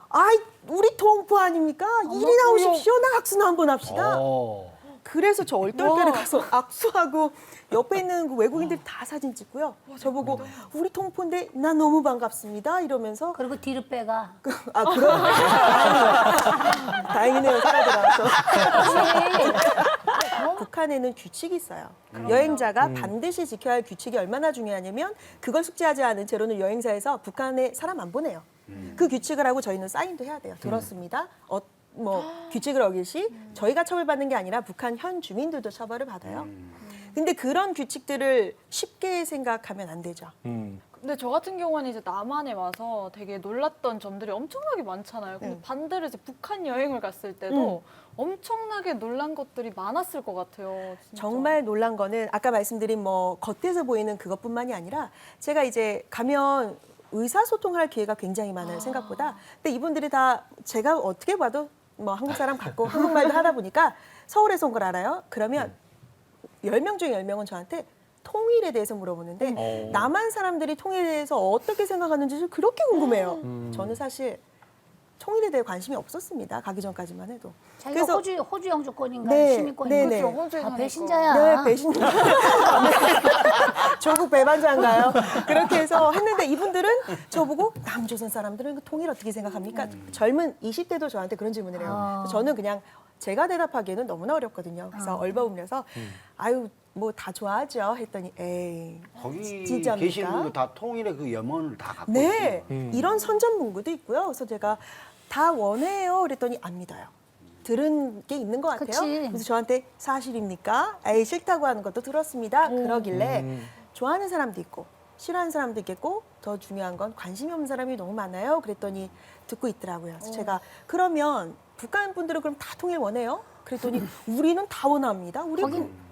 아이 우리 동포 아닙니까? 이리 나오십시오. 나 악수나 한번 합시다. 그래서 저 얼떨결에 가서 악수하고 옆에 있는 그 외국인들이 다 사진 찍고요. 저보고 우리 통포인데 나 너무 반갑습니다 이러면서 그리고 뒤로 빼가. 그럼 다행이네요. 살아들어와서. 북한에는 규칙이 있어요. 여행자가 반드시 지켜야 할 규칙이 얼마나 중요하냐면 그걸 숙지하지 않은 채로는 여행사에서 북한에 사람 안 보내요. 그 규칙을 하고 저희는 사인도 해야 돼요. 들었습니다. 규칙을 어길 시 저희가 처벌받는 게 아니라 북한 현 주민들도 처벌을 받아요. 근데 그런 규칙들을 쉽게 생각하면 안 되죠. 근데 저 같은 경우는 이제 남한에 와서 되게 놀랐던 점들이 엄청나게 많잖아요. 근데 반대로 이제 북한 여행을 갔을 때도 엄청나게 놀란 것들이 많았을 것 같아요. 진짜. 정말 놀란 거는 아까 말씀드린 뭐 겉에서 보이는 그것뿐만이 아니라 제가 이제 가면 의사소통할 기회가 굉장히 많아요, 생각보다. 근데 이분들이 다 제가 어떻게 봐도 뭐 한국 사람 같고 한국말도 하다 보니까 서울에서 온 걸 알아요. 그러면 10명 중에 10명은 저한테 통일에 대해서 물어보는데 남한 사람들이 통일에 대해서 어떻게 생각하는지 그렇게 궁금해요. 저는 사실 통일에 대해 관심이 없었습니다. 가기 전까지만 해도. 자기가 호주 영주권인가 네, 시민권인가. 네, 네. 아, 배신자야. 네, 배신자. 조국 배반자인가요? 그렇게 해서 했는데 이분들은 저보고 남조선 사람들은 통일 어떻게 생각합니까? 젊은 20대도 저한테 그런 질문을 해요. 저는 그냥 제가 대답하기에는 너무나 어렵거든요. 그래서 얼버무려서 아유 뭐 다 좋아하죠 했더니 에이 거기 진짜입니까? 계신 분도 다 통일의 그 염원을 다 갖고 네, 있고. 이런 선전문구도 있고요. 그래서 제가 다 원해요 그랬더니 안 믿어요. 들은 게 있는 것 같아요. 그치. 그래서 저한테 사실입니까? 에이 싫다고 하는 것도 들었습니다. 그러길래 좋아하는 사람도 있고 싫어하는 사람도 있겠고 더 중요한 건 관심이 없는 사람이 너무 많아요. 그랬더니 듣고 있더라고요. 그래서 제가 그러면 북한 분들은 그럼 다 통일 원해요? 그랬더니 우리는 다 원합니다.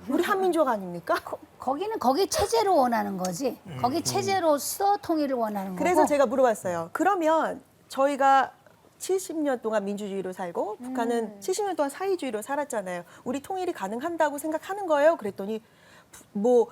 우리 한민족 아닙니까? 거기는 거기 체제로 원하는 거지. 거기 체제로서 통일을 원하는 거고. 그래서 제가 물어봤어요. 그러면 저희가 70년 동안 민주주의로 살고 북한은 70년 동안 사회주의로 살았잖아요. 우리 통일이 가능한다고 생각하는 거예요? 그랬더니 뭐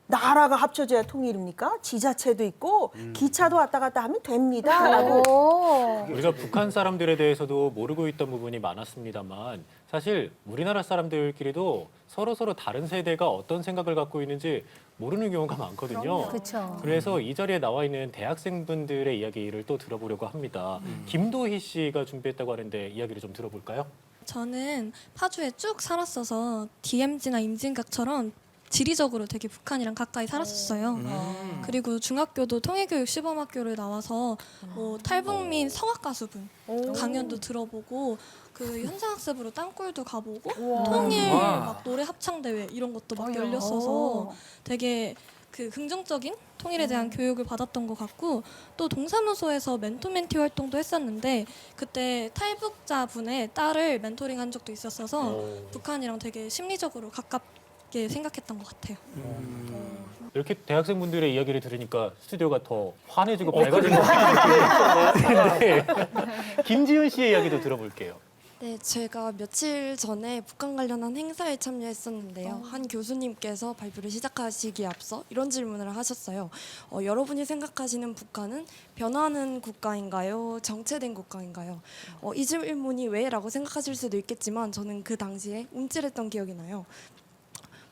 나라가 합쳐져야 통일입니까? 지자체도 있고 기차도 왔다 갔다 하면 됩니다. 라고. 우리가 북한 사람들에 대해서도 모르고 있던 부분이 많았습니다만 사실 우리나라 사람들끼리도 서로 다른 세대가 어떤 생각을 갖고 있는지 모르는 경우가 많거든요. 그렇죠. 그래서 이 자리에 나와 있는 대학생분들의 이야기를 또 들어보려고 합니다. 김도희 씨가 준비했다고 하는데 이야기를 좀 들어볼까요? 저는 파주에 쭉 살았어서 DMZ나 임진각처럼 지리적으로 되게 북한이랑 가까이 살았었어요. 그리고 중학교도 통일교육 시범학교를 나와서 뭐 탈북민 성악가수분 강연도 들어보고 그 현장학습으로 땅굴도 가보고 통일 막 노래 합창대회 이런 것도 막 열렸어서 되게 그 긍정적인 통일에 대한 교육을 받았던 것 같고 또 동사무소에서 멘토 멘티 활동도 했었는데 그때 탈북자분의 딸을 멘토링한 적도 있었어서 북한이랑 되게 심리적으로 가깝게 생각했던 것 같아요. 이렇게 대학생분들의 이야기를 들으니까 스튜디오가 더 환해지고 밝아진 것 같은데 김지은 씨의 이야기도 들어볼게요. 네, 제가 며칠 전에 북한 관련한 행사에 참여했었는데요. 한 교수님께서 발표를 시작하시기에 앞서 이런 질문을 하셨어요. 여러분이 생각하시는 북한은 변화하는 국가인가요? 정체된 국가인가요? 이 질문이 왜? 라고 생각하실 수도 있겠지만 저는 그 당시에 움찔했던 기억이 나요.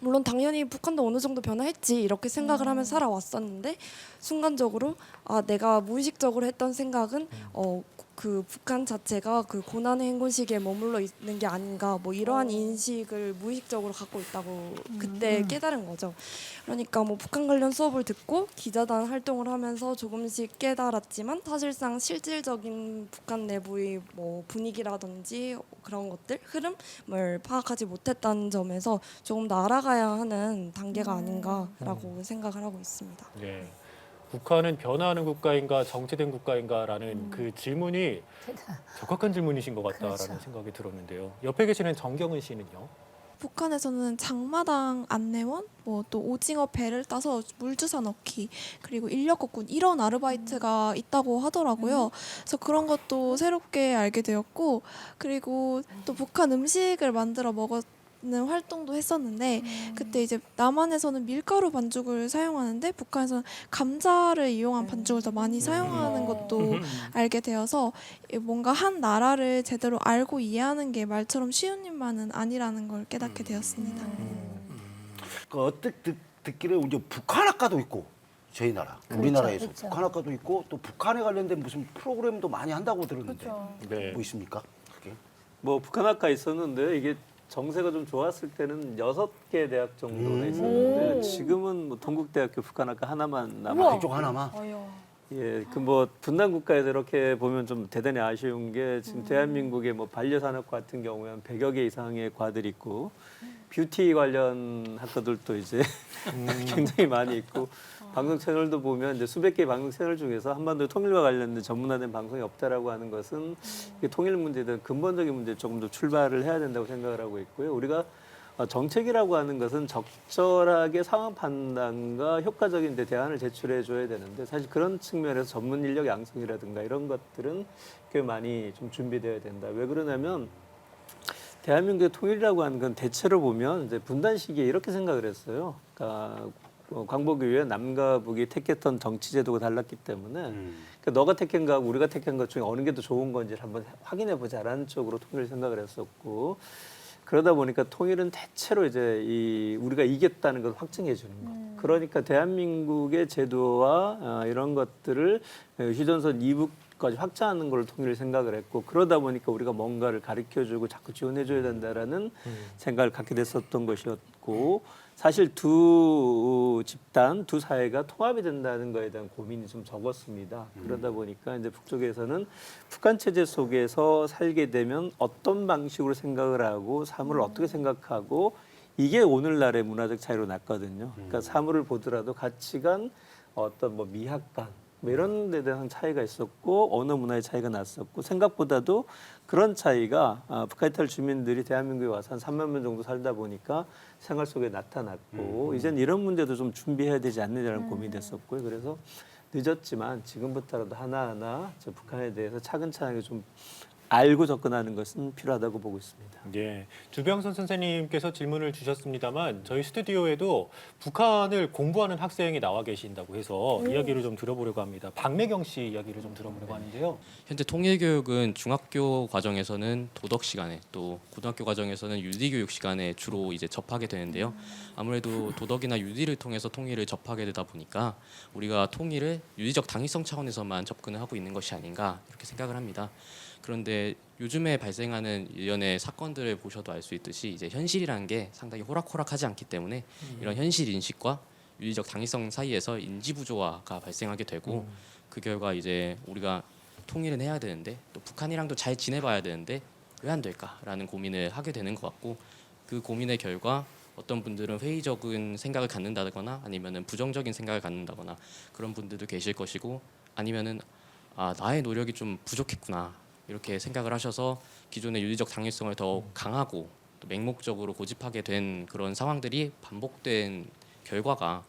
물론 당연히 북한도 어느 정도 변화했지 이렇게 생각을 하면서 살아왔었는데 순간적으로 내가 무의식적으로 했던 생각은 그 북한 자체가 그 고난의 행군 시기에 머물러 있는 게 아닌가 뭐 이러한 인식을 무의식적으로 갖고 있다고 그때 깨달은 거죠. 그러니까 뭐 북한 관련 수업을 듣고 기자단 활동을 하면서 조금씩 깨달았지만 사실상 실질적인 북한 내부의 뭐 분위기라든지 그런 것들 흐름을 파악하지 못했다는 점에서 조금 더 알아가야 하는 단계가 아닌가라고 생각을 하고 있습니다. 네. 북한은 변화하는 국가인가 정체된 국가인가라는 그 질문이 적확한 질문이신 것 같다라는 생각이 들었는데요. 옆에 계시는 정경은 씨는요? 북한에서는 장마당 안내원, 뭐 또 오징어 배를 따서 물 주워 넣기, 그리고 인력 거꾼 이런 아르바이트가 있다고 하더라고요. 그래서 그런 것도 새롭게 알게 되었고, 그리고 또 북한 음식을 만들어 먹었는 활동도 했었는데 그때 이제 남한에서는 밀가루 반죽을 사용하는데 북한에서는 감자를 이용한 반죽을 더 많이 사용하는 것도 알게 되어서 뭔가 한 나라를 제대로 알고 이해하는 게 말처럼 쉬운 일만은 아니라는 걸 깨닫게 되었습니다. 그 어떻게 듣기를 이제 북한학과도 있고 저희 나라 우리나라에서 그렇죠. 북한학과도 있고 또 북한에 관련된 무슨 프로그램도 많이 한다고 들었는데 네. 뭐 있습니까? 그게? 뭐 북한학과 있었는데 이게 정세가 좀 좋았을 때는 6개 대학 정도나 있었는데 지금은 뭐 동국대학교 북한학과 하나만 남아 이쪽 하나만. 예, 그 뭐 분단 국가에서 이렇게 보면 좀 대단히 아쉬운 게 지금 대한민국의 뭐 반려산업 같은 경우에 한 100여 개 이상의 과들이 있고 뷰티 관련 학과들도 이제 굉장히 많이 있고 방송 채널도 보면 이제 수백 개의 방송 채널 중에서 한반도 통일과 관련된 전문화된 방송이 없다라고 하는 것은 이게 통일 문제에 대한 근본적인 문제 조금 더 출발을 해야 된다고 생각을 하고 있고요. 우리가 정책이라고 하는 것은 적절하게 상황 판단과 효과적인 대안을 제출해 줘야 되는데 사실 그런 측면에서 전문 인력 양성이라든가 이런 것들은 꽤 많이 좀 준비되어야 된다. 왜 그러냐면 대한민국의 통일이라고 하는 건 대체로 보면 이제 분단 시기에 이렇게 생각을 했어요. 그러니까 광복 이후에 남과 북이 택했던 정치 제도가 달랐기 때문에 그러니까 너가 택한 거하고 우리가 택한 것 중에 어느 게 더 좋은 건지를 한번 확인해 보자라는 쪽으로 통일을 생각을 했었고 그러다 보니까 통일은 대체로 이제 우리가 이겼다는 걸 확증해 주는 거. 그러니까 대한민국의 제도와 이런 것들을 휴전선 이북까지 확장하는 걸 통일을 생각을 했고 그러다 보니까 우리가 뭔가를 가르쳐주고 자꾸 지원해줘야 된다라는 생각을 갖게 됐었던 것이었고 사실 두 집단, 두 사회가 통합이 된다는 거에 대한 고민이 좀 적었습니다. 그러다 보니까 이제 북쪽에서는 북한 체제 속에서 살게 되면 어떤 방식으로 생각을 하고 사물을 어떻게 생각하고 이게 오늘날의 문화적 차이로 났거든요. 그러니까 사물을 보더라도 가치관, 어떤 뭐 미학관 뭐 이런 데 대한 차이가 있었고 언어 문화의 차이가 났었고 생각보다도 그런 차이가 북한 이탈 주민들이 대한민국에 와서 한 3만 명 정도 살다 보니까 생활 속에 나타났고 이제는 이런 문제도 좀 준비해야 되지 않느냐는 고민이 됐었고요. 그래서 늦었지만 지금부터라도 하나하나 저 북한에 대해서 차근차근히 좀 알고 접근하는 것은 필요하다고 보고 있습니다. 예, 주병선 선생님께서 질문을 주셨습니다만 저희 스튜디오에도 북한을 공부하는 학생이 나와 계신다고 해서 이야기를 좀 들어보려고 합니다. 박래경 씨 이야기를 좀 들어보려고 하는데요. 현재 통일교육은 중학교 과정에서는 도덕 시간에 또 고등학교 과정에서는 유디교육 시간에 주로 이제 접하게 되는데요. 아무래도 도덕이나 유디를 통해서 통일을 접하게 되다 보니까 우리가 통일을 유디적 당위성 차원에서만 접근을 하고 있는 것이 아닌가 이렇게 생각을 합니다. 그런데 요즘에 발생하는 일련의 사건들을 보셔도 알 수 있듯이 이제 현실이라는 게 상당히 호락호락하지 않기 때문에 이런 현실 인식과 유리적 당위성 사이에서 인지 부조화가 발생하게 되고 그 결과 이제 우리가 통일은 해야 되는데 또 북한이랑도 잘 지내봐야 되는데 왜 안 될까라는 고민을 하게 되는 것 같고 그 고민의 결과 어떤 분들은 회의적인 생각을 갖는다거나 아니면은 부정적인 생각을 갖는다거나 그런 분들도 계실 것이고 아니면은 나의 노력이 좀 부족했구나. 이렇게 생각을 하셔서 기존의 유리적 당위성을 더 강하고 또 맹목적으로 고집하게 된 그런 상황들이 반복된 결과가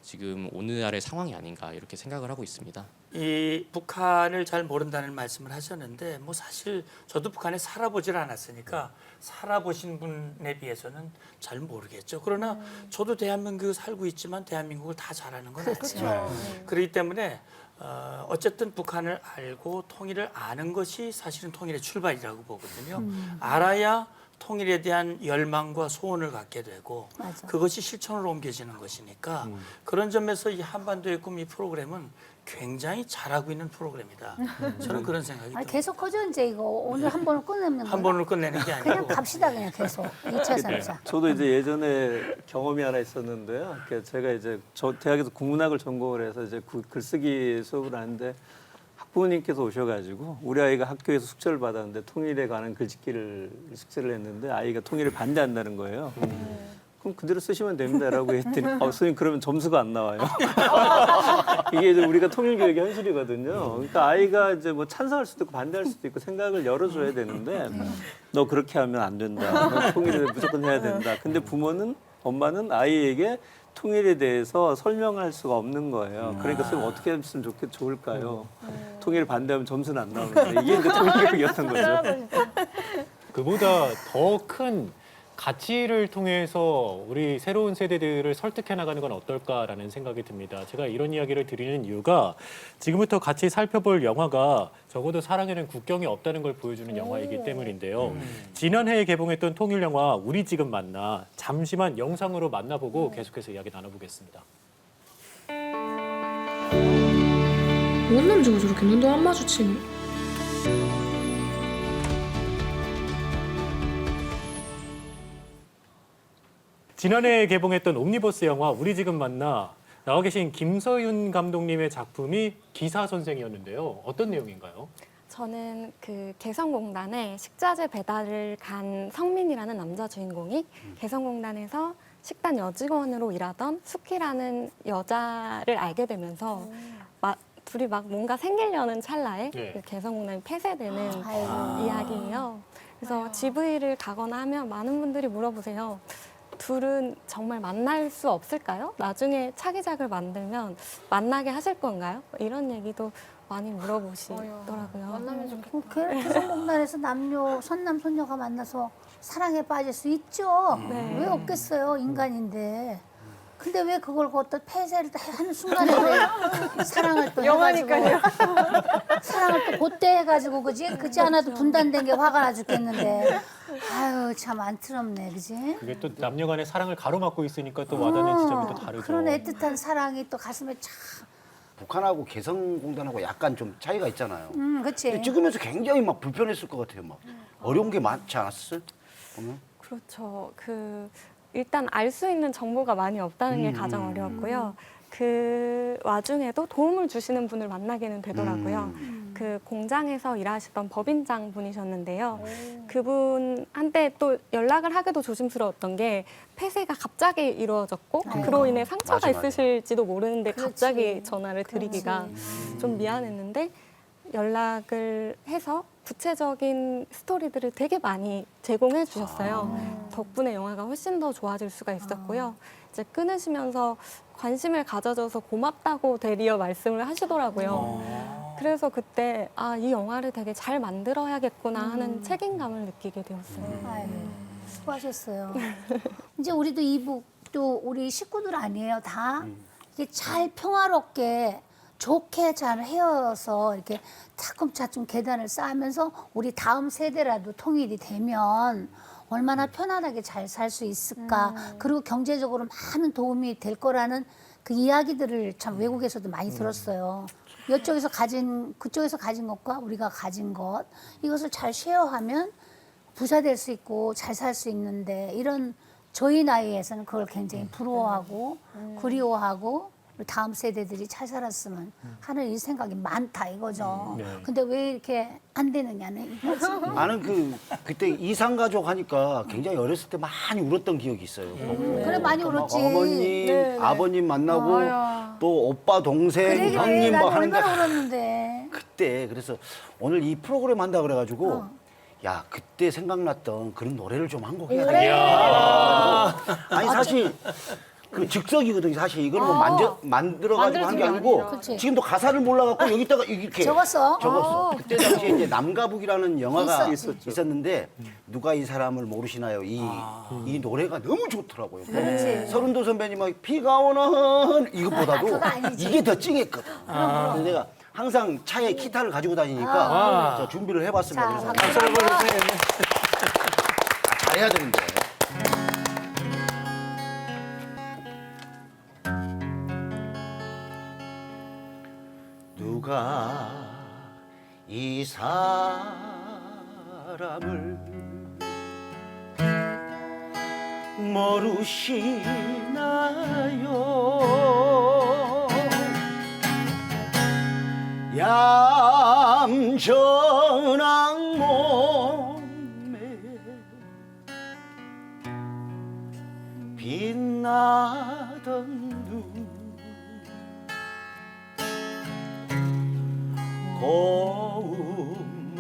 지금 오늘날의 상황이 아닌가 이렇게 생각을 하고 있습니다. 이 북한을 잘 모른다는 말씀을 하셨는데 뭐 사실 저도 북한에 살아보질 않았으니까 살아보신 분에 비해서는 잘 모르겠죠. 그러나 저도 대한민국에 살고 있지만 대한민국을 다 잘 아는 건 아니에요. 그렇기 때문에 어쨌든 북한을 알고 통일을 아는 것이 사실은 통일의 출발이라고 보거든요. 알아야 통일에 대한 열망과 소원을 갖게 되고 맞아. 그것이 실천으로 옮겨지는 것이니까 그런 점에서 이 한반도의 꿈 이 프로그램은 굉장히 잘하고 있는 프로그램이다. 저는 그런 생각이 듭니다. 계속 하죠 이제 이거 오늘 한 번을 끝내는 한 번을 끝내는 게 아니고 그냥 갑시다 그냥 계속 2차 3차. 저도 이제 예전에 경험이 하나 있었는데요. 그러니까 제가 이제 저 대학에서 국문학을 전공을 해서 이제 글쓰기 수업을 하는데 학부모님께서 오셔가지고 우리 아이가 학교에서 숙제를 받았는데 통일에 관한 글짓기를 숙제를 했는데 아이가 통일을 반대한다는 거예요. 그럼 그대로 쓰시면 됩니다라고 했더니 선생님 그러면 점수가 안 나와요. 이게 이제 우리가 통일교육의 현실이거든요. 그러니까 아이가 이제 뭐 찬성할 수도 있고 반대할 수도 있고 생각을 열어줘야 되는데 너 그렇게 하면 안 된다. 너 통일을 무조건 해야 된다. 근데 부모는 엄마는 아이에게 통일에 대해서 설명할 수가 없는 거예요. 그러니까 선생님 어떻게 했으면 좋을까요? 통일을 반대하면 점수는 안 나오는데 이게 이제 통일교육이었던 거죠. 그보다 더 큰 가치를 통해서 우리 새로운 세대들을 설득해 나가는 건 어떨까라는 생각이 듭니다. 제가 이런 이야기를 드리는 이유가 지금부터 같이 살펴볼 영화가 적어도 사랑에는 국경이 없다는 걸 보여주는 영화이기 때문인데요. 지난해에 개봉했던 통일 영화 우리 지금 만나 잠시만 영상으로 만나보고 계속해서 이야기 나눠보겠습니다. 뭔 남자가 저렇게 눈도 안 마주치니? 지난해에 개봉했던 옴니버스 영화 우리 지금 만나 나와 계신 김서윤 감독님의 작품이 기사 선생이었는데요. 어떤 내용인가요? 저는 그 개성공단에 식자재 배달을 간 성민이라는 남자 주인공이 개성공단에서 식단 여직원으로 일하던 수키라는 여자를 알게 되면서 둘이 막 뭔가 생기려는 찰나에 그 개성공단이 폐쇄되는 이야기예요. 그래서 GV를 가거나 하면 많은 분들이 물어보세요. 둘은 정말 만날 수 없을까요? 나중에 차기작을 만들면 만나게 하실 건가요? 이런 얘기도 많이 물어보시더라고요. 만나면 좋겠다. 개성공단에서 남녀 선남 선녀가 만나서 사랑에 빠질 수 있죠. 왜 없겠어요, 인간인데. 근데 왜 그걸 또 폐쇄를 하는 순간에 왜 사랑을 또 영화니까요. 사랑을 또 그때 해가지고 그지 않아도 분단된 게 화가 나 죽겠는데. 아유 참 안쓰럽네, 그지? 그게 또 남녀간의 사랑을 가로막고 있으니까 또 와닿는 지점이 또 다르죠. 그런 애틋한 사랑이 또 가슴에 참. 북한하고 개성공단하고 약간 좀 차이가 있잖아요. 그렇지. 근데 찍으면서 굉장히 막 불편했을 것 같아요. 막 어려운 게 많지 않았어요? 보면? 그렇죠. 일단 알 수 있는 정보가 많이 없다는 게 가장 어려웠고요. 그 와중에도 도움을 주시는 분을 만나게는 되더라고요. 그 공장에서 일하시던 법인장 분이셨는데요. 그분한테 또 연락을 하기도 조심스러웠던 게 폐쇄가 갑자기 이루어졌고 그로 인해 상처가 있으실지도 모르는데 갑자기 전화를 드리기가 좀 미안했는데 연락을 해서 구체적인 스토리들을 되게 많이 제공해 주셨어요. 덕분에 영화가 훨씬 더 좋아질 수가 있었고요. 이제 끊으시면서 관심을 가져줘서 고맙다고 되리어 말씀을 하시더라고요. 그래서 그때 이 영화를 되게 잘 만들어야겠구나 하는 책임감을 느끼게 되었어요. 아유, 수고하셨어요. 이제 우리도 이북 또 우리 식구들 아니에요, 다. 이게 잘 평화롭게 좋게 잘 헤어서 이렇게 차츰차츰 계단을 쌓으면서 우리 다음 세대라도 통일이 되면 얼마나 편안하게 잘 살 수 있을까. 그리고 경제적으로 많은 도움이 될 거라는 그 이야기들을 참 외국에서도 많이 들었어요. 이쪽에서 그쪽에서 가진 것과 우리가 가진 것, 이것을 잘 쉐어하면 부자될 수 있고 잘 살 수 있는데, 이런 저희 나이에서는 그걸 굉장히 부러워하고 그리워하고 다음 세대들이 잘 살았으면 하는 이 생각이 많다 이거죠. 근데 왜 이렇게 안 되느냐는 이거지. 나는 그때 이상가족 하니까 굉장히 어렸을 때 많이 울었던 기억이 있어요. 그래 많이 울었지. 어머님, 아버님 만나고 또 오빠, 동생, 형님 막 하는데 얼마나 울었는데. 그때 그래서 오늘 이 프로그램 한다 그래가지고 야 그때 생각났던 그런 노래를 좀 한 곡 해야 돼. 아니 사실 그 즉석이거든요. 사실 이거는 뭐 만들어가지고 한 게 아니고 그치. 지금도 가사를 몰라갖고 여기다가 이렇게 적었어. 그때 당시에 이제 남가북이라는 영화가 있었는데 누가 이 사람을 모르시나요? 이 노래가 너무 좋더라고요. 서른도 선배님의 비가 오는 이것보다도 이게 더 찡했거든. 그래서 내가 항상 차에 기타를 가지고 다니니까 준비를 해봤습니다. 그래서 박수를 보내주세요. 잘해야 되는데. 누가 이 사람을 모르시나요? 얌전한 몸에 빛나던 고운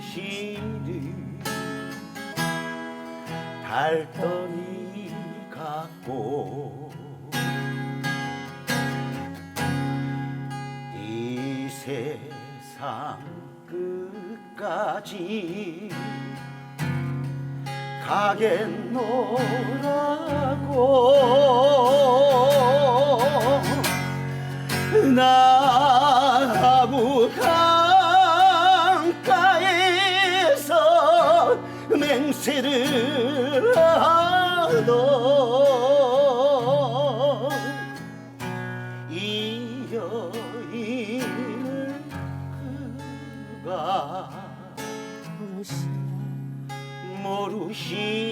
마음씨를 달덩이 갖고 이 세상 끝까지 가겠노라고 나무 강가에서 맹세를 하던 이 여인을 그가 모르시나요?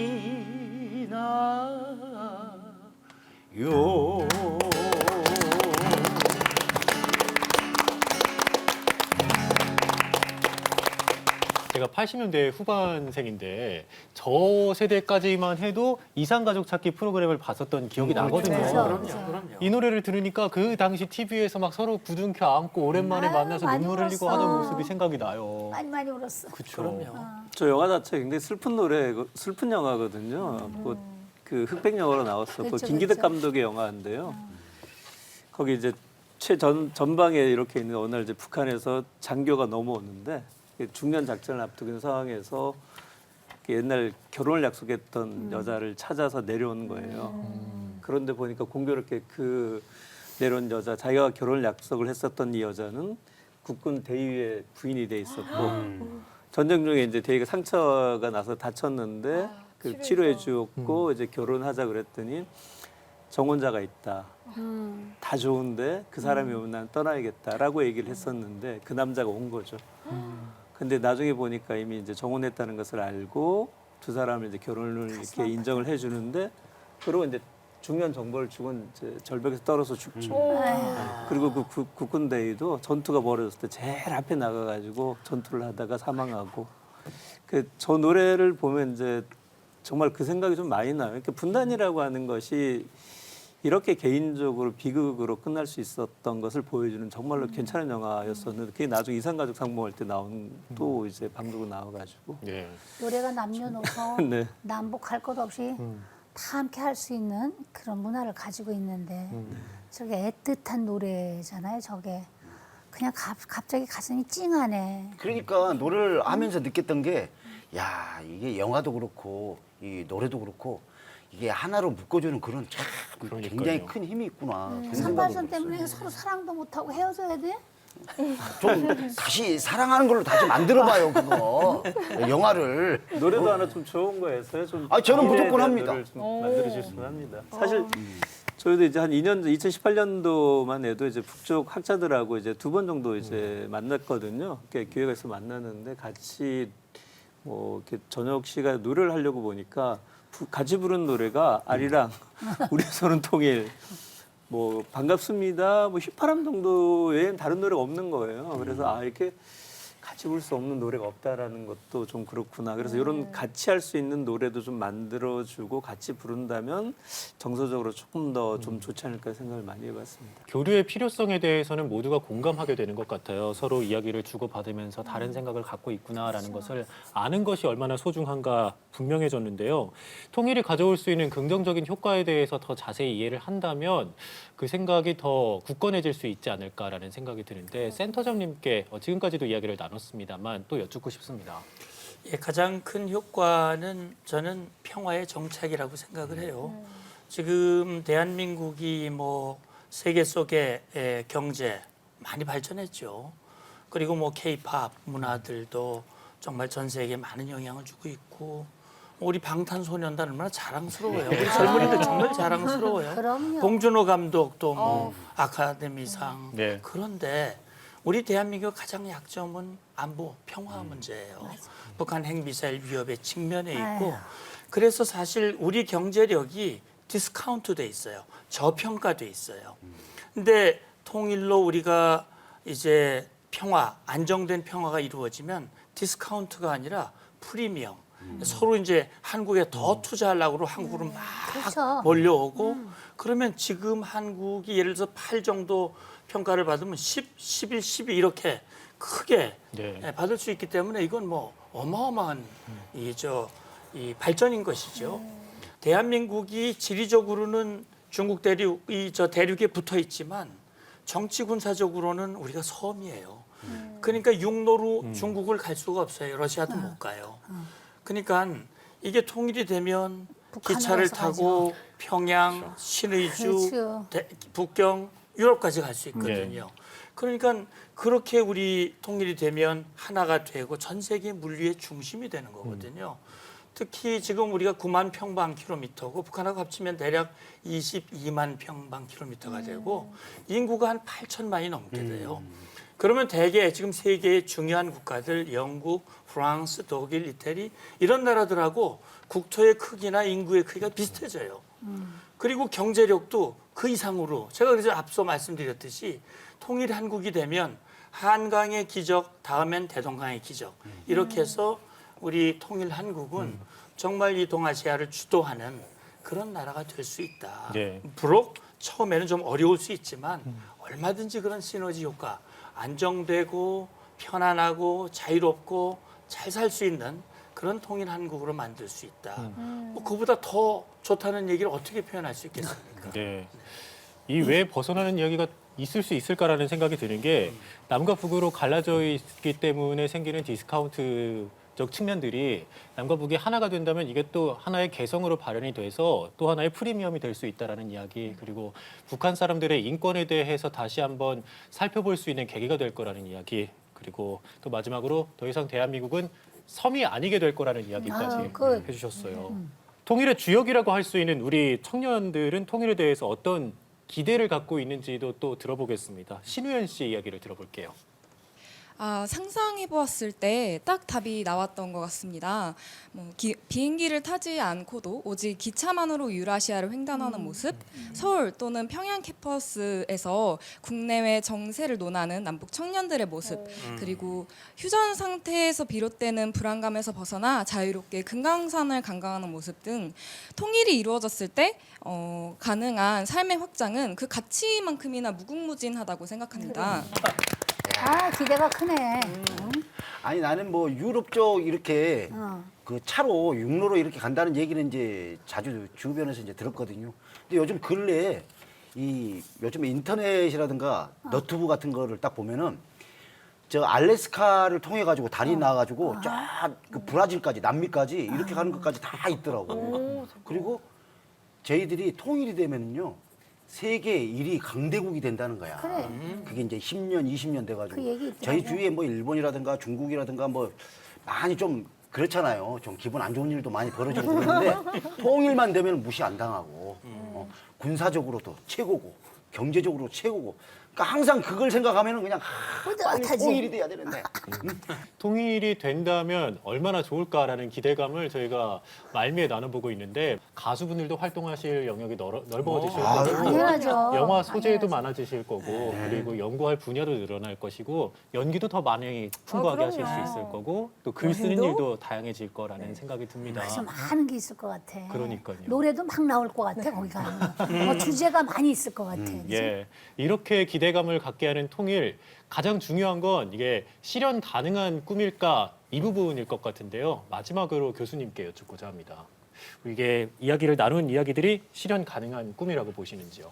제가 80년대 후반생인데 저 세대까지만 해도 이상가족 찾기 프로그램을 봤었던 기억이 나거든요. 그럼요. 이 노래를 들으니까 그 당시 TV에서 막 서로 부둥켜 안고 오랜만에 만나서 많이 눈물 흘리고 울었어. 하는 모습이 생각이 나요. 많이 울었어. 그렇죠. 저 영화 자체 굉장히 슬픈 노래, 슬픈 영화거든요. 그 흑백 영화로 나왔었고 그렇죠, 김기덕 그렇죠. 감독의 영화인데요. 거기 이제 전방에 이렇게 있는 어느 날 이제 북한에서 장교가 넘어오는데 중요한 작전을 앞두고 있는 상황에서 옛날 결혼을 약속했던 여자를 찾아서 내려오는 거예요. 그런데 보니까 공교롭게 그 내려온 여자, 자기가 결혼을 약속을 했었던 이 여자는 국군 대위의 부인이 돼 있었고 전쟁 중에 이제 대위가 상처가 나서 다쳤는데 그 치료해 주었고 이제 결혼하자 그랬더니 정혼자가 있다. 다 좋은데 그 사람이 오면 난 떠나야겠다라고 얘기를 했었는데 그 남자가 온 거죠. 근데 나중에 보니까 이미 이제 정혼했다는 것을 알고 두 사람을 이제 결혼을 이렇게 인정을 해주는데 그리고 이제 중요한 정보를 주고 이제 절벽에서 떨어져 죽죠. 그리고 그 국군 대위도 전투가 벌어졌을 때 제일 앞에 나가가지고 전투를 하다가 사망하고 저 노래를 보면 이제 정말 그 생각이 좀 많이 나요. 그러니까 분단이라고 하는 것이 이렇게 개인적으로 비극으로 끝날 수 있었던 것을 보여주는 정말로 괜찮은 영화였었는데 그게 나중에 이산가족 상봉할 때 나온 또 이제 방송으로 나와가지고 노래가 남녀노소 네. 남북할 것 없이 다 함께 할 수 있는 그런 문화를 가지고 있는데 저게 애틋한 노래잖아요. 저게 그냥 갑자기 가슴이 찡하네. 그러니까 노래를 하면서 느꼈던 게 야, 이게 영화도 그렇고 이 노래도 그렇고 이게 하나로 묶어주는 그런 참 굉장히 큰 힘이 있구나. 그런 생각이 삼발선 때문에 서로 사랑도 못하고 헤어져야 돼? 좀 다시 사랑하는 걸로 다시 만들어봐요 그거 영화를. 노래도 하나 좀 좋은 거 해서요. 좀 저는 미래에 무조건 대한 합니다. 노래를 좀 만들어주시면 합니다. 사실 저희도 이제 한 2년 전 2018년도만 해도 이제 북쪽 학자들하고 이제 2번 정도 이제 만났거든요. 그러니까 기회가 있어 만났는데 같이 뭐 이렇게 저녁 시간에 노래를 하려고 보니까 같이 부른 노래가 아리랑 우리 손은 통일 뭐 반갑습니다 뭐 휘파람 정도 외엔 다른 노래가 없는 거예요. 그래서 이렇게 같이 부를 수 없는 노래가 없다라는 것도 좀 그렇구나. 그래서 이런 같이 할 수 있는 노래도 좀 만들어주고 같이 부른다면 정서적으로 조금 더 좀 좋지 않을까 생각을 많이 해봤습니다. 교류의 필요성에 대해서는 모두가 공감하게 되는 것 같아요. 서로 이야기를 주고받으면서 다른 생각을 갖고 있구나라는 것을 아는 것이 얼마나 소중한가 분명해졌는데요. 통일이 가져올 수 있는 긍정적인 효과에 대해서 더 자세히 이해를 한다면 그 생각이 더 굳건해질 수 있지 않을까라는 생각이 드는데 센터장님께 지금까지도 이야기를 나눴습니다만 또 여쭙고 싶습니다. 예, 가장 큰 효과는 저는 평화의 정착이라고 생각을 해요. 지금 대한민국이 뭐 세계 속의 경제 많이 발전했죠. 그리고 뭐 K-팝 문화들도 정말 전 세계에 많은 영향을 주고 있고 우리 방탄소년단 얼마나 자랑스러워요. 우리 젊은이들 정말 자랑스러워요. 그럼요. 봉준호 감독도 뭐 아카데미상. 네. 그런데 우리 대한민국 가장 약점은 안보, 평화 문제예요. 북한 핵미사일 위협에 직면해 있고 그래서 사실 우리 경제력이 디스카운트 돼 있어요. 저평가돼 있어요. 근데 통일로 우리가 이제 평화, 안정된 평화가 이루어지면 디스카운트가 아니라 프리미엄. 서로 이제 한국에 더 투자하려고 한국으로 막 그렇죠. 몰려오고 그러면 지금 한국이 예를 들어서 8 정도 평가를 받으면 10, 11, 12 이렇게 크게 받을 수 있기 때문에 이건 뭐 어마어마한 이 발전인 것이죠. 대한민국이 지리적으로는 중국 대륙이 대륙에 붙어 있지만 정치 군사적으로는 우리가 섬이에요. 그러니까 육로로 중국을 갈 수가 없어요. 러시아도 못 가요. 그러니까 이게 통일이 되면 기차를 타고 평양, 신의주, 북경, 유럽까지 갈 수 있거든요. 그러니까 그렇게 우리 통일이 되면 하나가 되고 전 세계 물류의 중심이 되는 거거든요. 특히 지금 우리가 9만 평방킬로미터고 북한하고 합치면 대략 22만 평방킬로미터가 되고 인구가 한 8천만이 넘게 돼요. 그러면 대개 지금 세계의 중요한 국가들 영국, 프랑스, 독일, 이태리 이런 나라들하고 국토의 크기나 인구의 크기가 비슷해져요. 그리고 경제력도 그 이상으로 제가 그래서 앞서 말씀드렸듯이 통일 한국이 되면 한강의 기적, 다음엔 대동강의 기적. 이렇게 해서 우리 통일 한국은 정말 이 동아시아를 주도하는 그런 나라가 될 수 있다. 네. 비록 처음에는 좀 어려울 수 있지만 얼마든지 그런 시너지 효과, 안정되고 편안하고 자유롭고 잘 살 수 있는 그런 통일 한국으로 만들 수 있다. 뭐 그보다 더 좋다는 얘기를 어떻게 표현할 수 있겠습니까? 네. 이 왜 벗어나는 이야기가 있을 수 있을까라는 생각이 드는 게 남과 북으로 갈라져 있기 때문에 생기는 디스카운트적 측면들이 남과 북이 하나가 된다면 이게 또 하나의 개성으로 발현이 돼서 또 하나의 프리미엄이 될 수 있다라는 이야기, 그리고 북한 사람들의 인권에 대해서 다시 한번 살펴볼 수 있는 계기가 될 거라는 이야기, 그리고 또 마지막으로 더 이상 대한민국은 섬이 아니게 될 거라는 이야기까지 해주셨어요. 통일의 주역이라고 할 수 있는 우리 청년들은 통일에 대해서 어떤 기대를 갖고 있는지도 또 들어보겠습니다. 신우연 씨 이야기를 들어볼게요. 상상해보았을 때 딱 답이 나왔던 것 같습니다. 비행기를 타지 않고도 오직 기차만으로 유라시아를 횡단하는 모습, 서울 또는 평양 캠퍼스에서 국내외 정세를 논하는 남북 청년들의 모습, 그리고 휴전 상태에서 비롯되는 불안감에서 벗어나 자유롭게 금강산을 관광하는 모습 등 통일이 이루어졌을 때 가능한 삶의 확장은 그 가치만큼이나 무궁무진하다고 생각합니다. 기대가 크네. 아니 나는 뭐 유럽 쪽 이렇게 그 차로 육로로 이렇게 간다는 얘기는 이제 자주 주변에서 이제 들었거든요. 근데 요즘 근래에 요즘 인터넷이라든가 너튜브 같은 거를 딱 보면은 저 알래스카를 통해 가지고 다리 나와 가지고 쫙 그 브라질까지 남미까지 이렇게 가는 것까지 다 있더라고. 그리고 저희들이 통일이 되면은요. 세계 1위 강대국이 된다는 거야. 그래. 그게 이제 10년, 20년 돼가지고. 그 얘기 저희 있더라고. 주위에 뭐 일본이라든가 중국이라든가 뭐 많이 좀 그렇잖아요. 좀 기분 안 좋은 일도 많이 벌어지고 그러는데 통일만 되면 무시 안 당하고 군사적으로도 최고고 경제적으로 최고고. 그러니까 항상 그걸 생각하면 그냥 빨리 통일이 돼야 되는데. 통일이 된다면 얼마나 좋을까라는 기대감을 저희가 말미에 나눠보고 있는데 가수분들도 활동하실 영역이 넓어지실 거고 당연하죠. 영화 소재도 많아지실 거고 그리고 연구할 분야도 늘어날 것이고 연기도 더 많이 풍부하게 하실 수 있을 거고 또 글 쓰는 일도 다양해질 거라는 생각이 듭니다. 그래서 많은 게 있을 것 같아. 그러니까요. 노래도 막 나올 것 같아 거기 가면. 주제가 많이 있을 것 같아. 예, 이렇게 기대감을 갖게 하는 통일 가장 중요한 건 이게 실현 가능한 꿈일까 이 부분일 것 같은데요. 마지막으로 교수님께 여쭙고자 합니다. 이게 이야기를 나눈 이야기들이 실현 가능한 꿈이라고 보시는지요?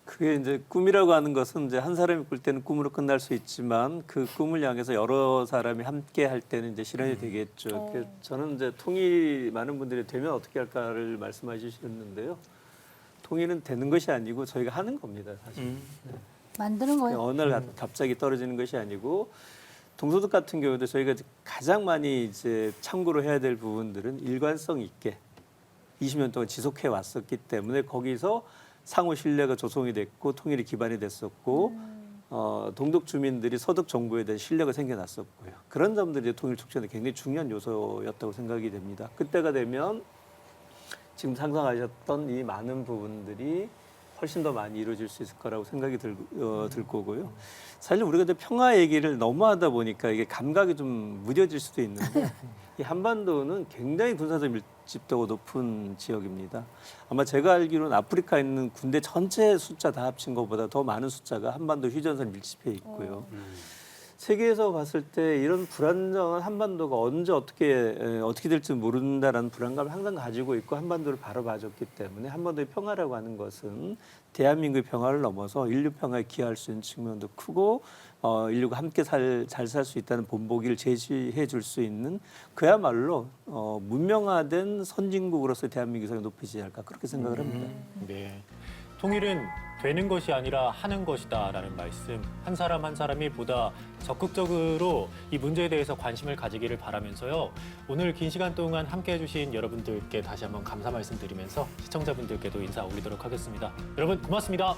그게 이제 꿈이라고 하는 것은 이제 한 사람이 꿀 때는 꿈으로 끝날 수 있지만 그 꿈을 향해서 여러 사람이 함께 할 때는 이제 실현이 되겠죠. 그래서 저는 이제 통일이 많은 분들이 되면 어떻게 할까를 말씀해 주셨는데요. 통일은 되는 것이 아니고 저희가 하는 겁니다, 사실. 만드는 거예요. 어느 날 갑자기 떨어지는 것이 아니고 동서독 같은 경우도 저희가 가장 많이 이제 참고로 해야 될 부분들은 일관성 있게 20년 동안 지속해 왔었기 때문에 거기서 상호 신뢰가 조성이 됐고 통일이 기반이 됐었고 동독 주민들이 서독 정부에 대한 신뢰가 생겨났었고요. 그런 점들이 통일 촉진에 굉장히 중요한 요소였다고 생각이 됩니다. 그때가 되면 지금 상상하셨던 이 많은 부분들이 훨씬 더 많이 이루어질 수 있을 거라고 생각이 들 거고요. 사실 우리가 이제 평화 얘기를 너무 하다 보니까 이게 감각이 좀 무뎌질 수도 있는데 이 한반도는 굉장히 군사적 밀집도가 높은 지역입니다. 아마 제가 알기로는 아프리카에 있는 군대 전체 숫자 다 합친 것보다 더 많은 숫자가 한반도 휴전선 밀집해 있고요. 세계에서 봤을 때 이런 불안정한 한반도가 언제 어떻게 될지 모른다라는 불안감을 항상 가지고 있고 한반도를 바라봐줬기 때문에 한반도의 평화라고 하는 것은 대한민국의 평화를 넘어서 인류 평화에 기여할 수 있는 측면도 크고 인류가 함께 잘 살 수 있다는 본보기를 제시해 줄 수 있는 그야말로 문명화된 선진국으로서 대한민국이 높이지 않을까 그렇게 생각을 합니다. 네. 통일은 되는 것이 아니라 하는 것이다라는 말씀. 한 사람 한 사람이 보다 적극적으로 이 문제에 대해서 관심을 가지기를 바라면서요. 오늘 긴 시간 동안 함께해 주신 여러분들께 다시 한번 감사 말씀드리면서 시청자분들께도 인사 올리도록 하겠습니다. 여러분 고맙습니다.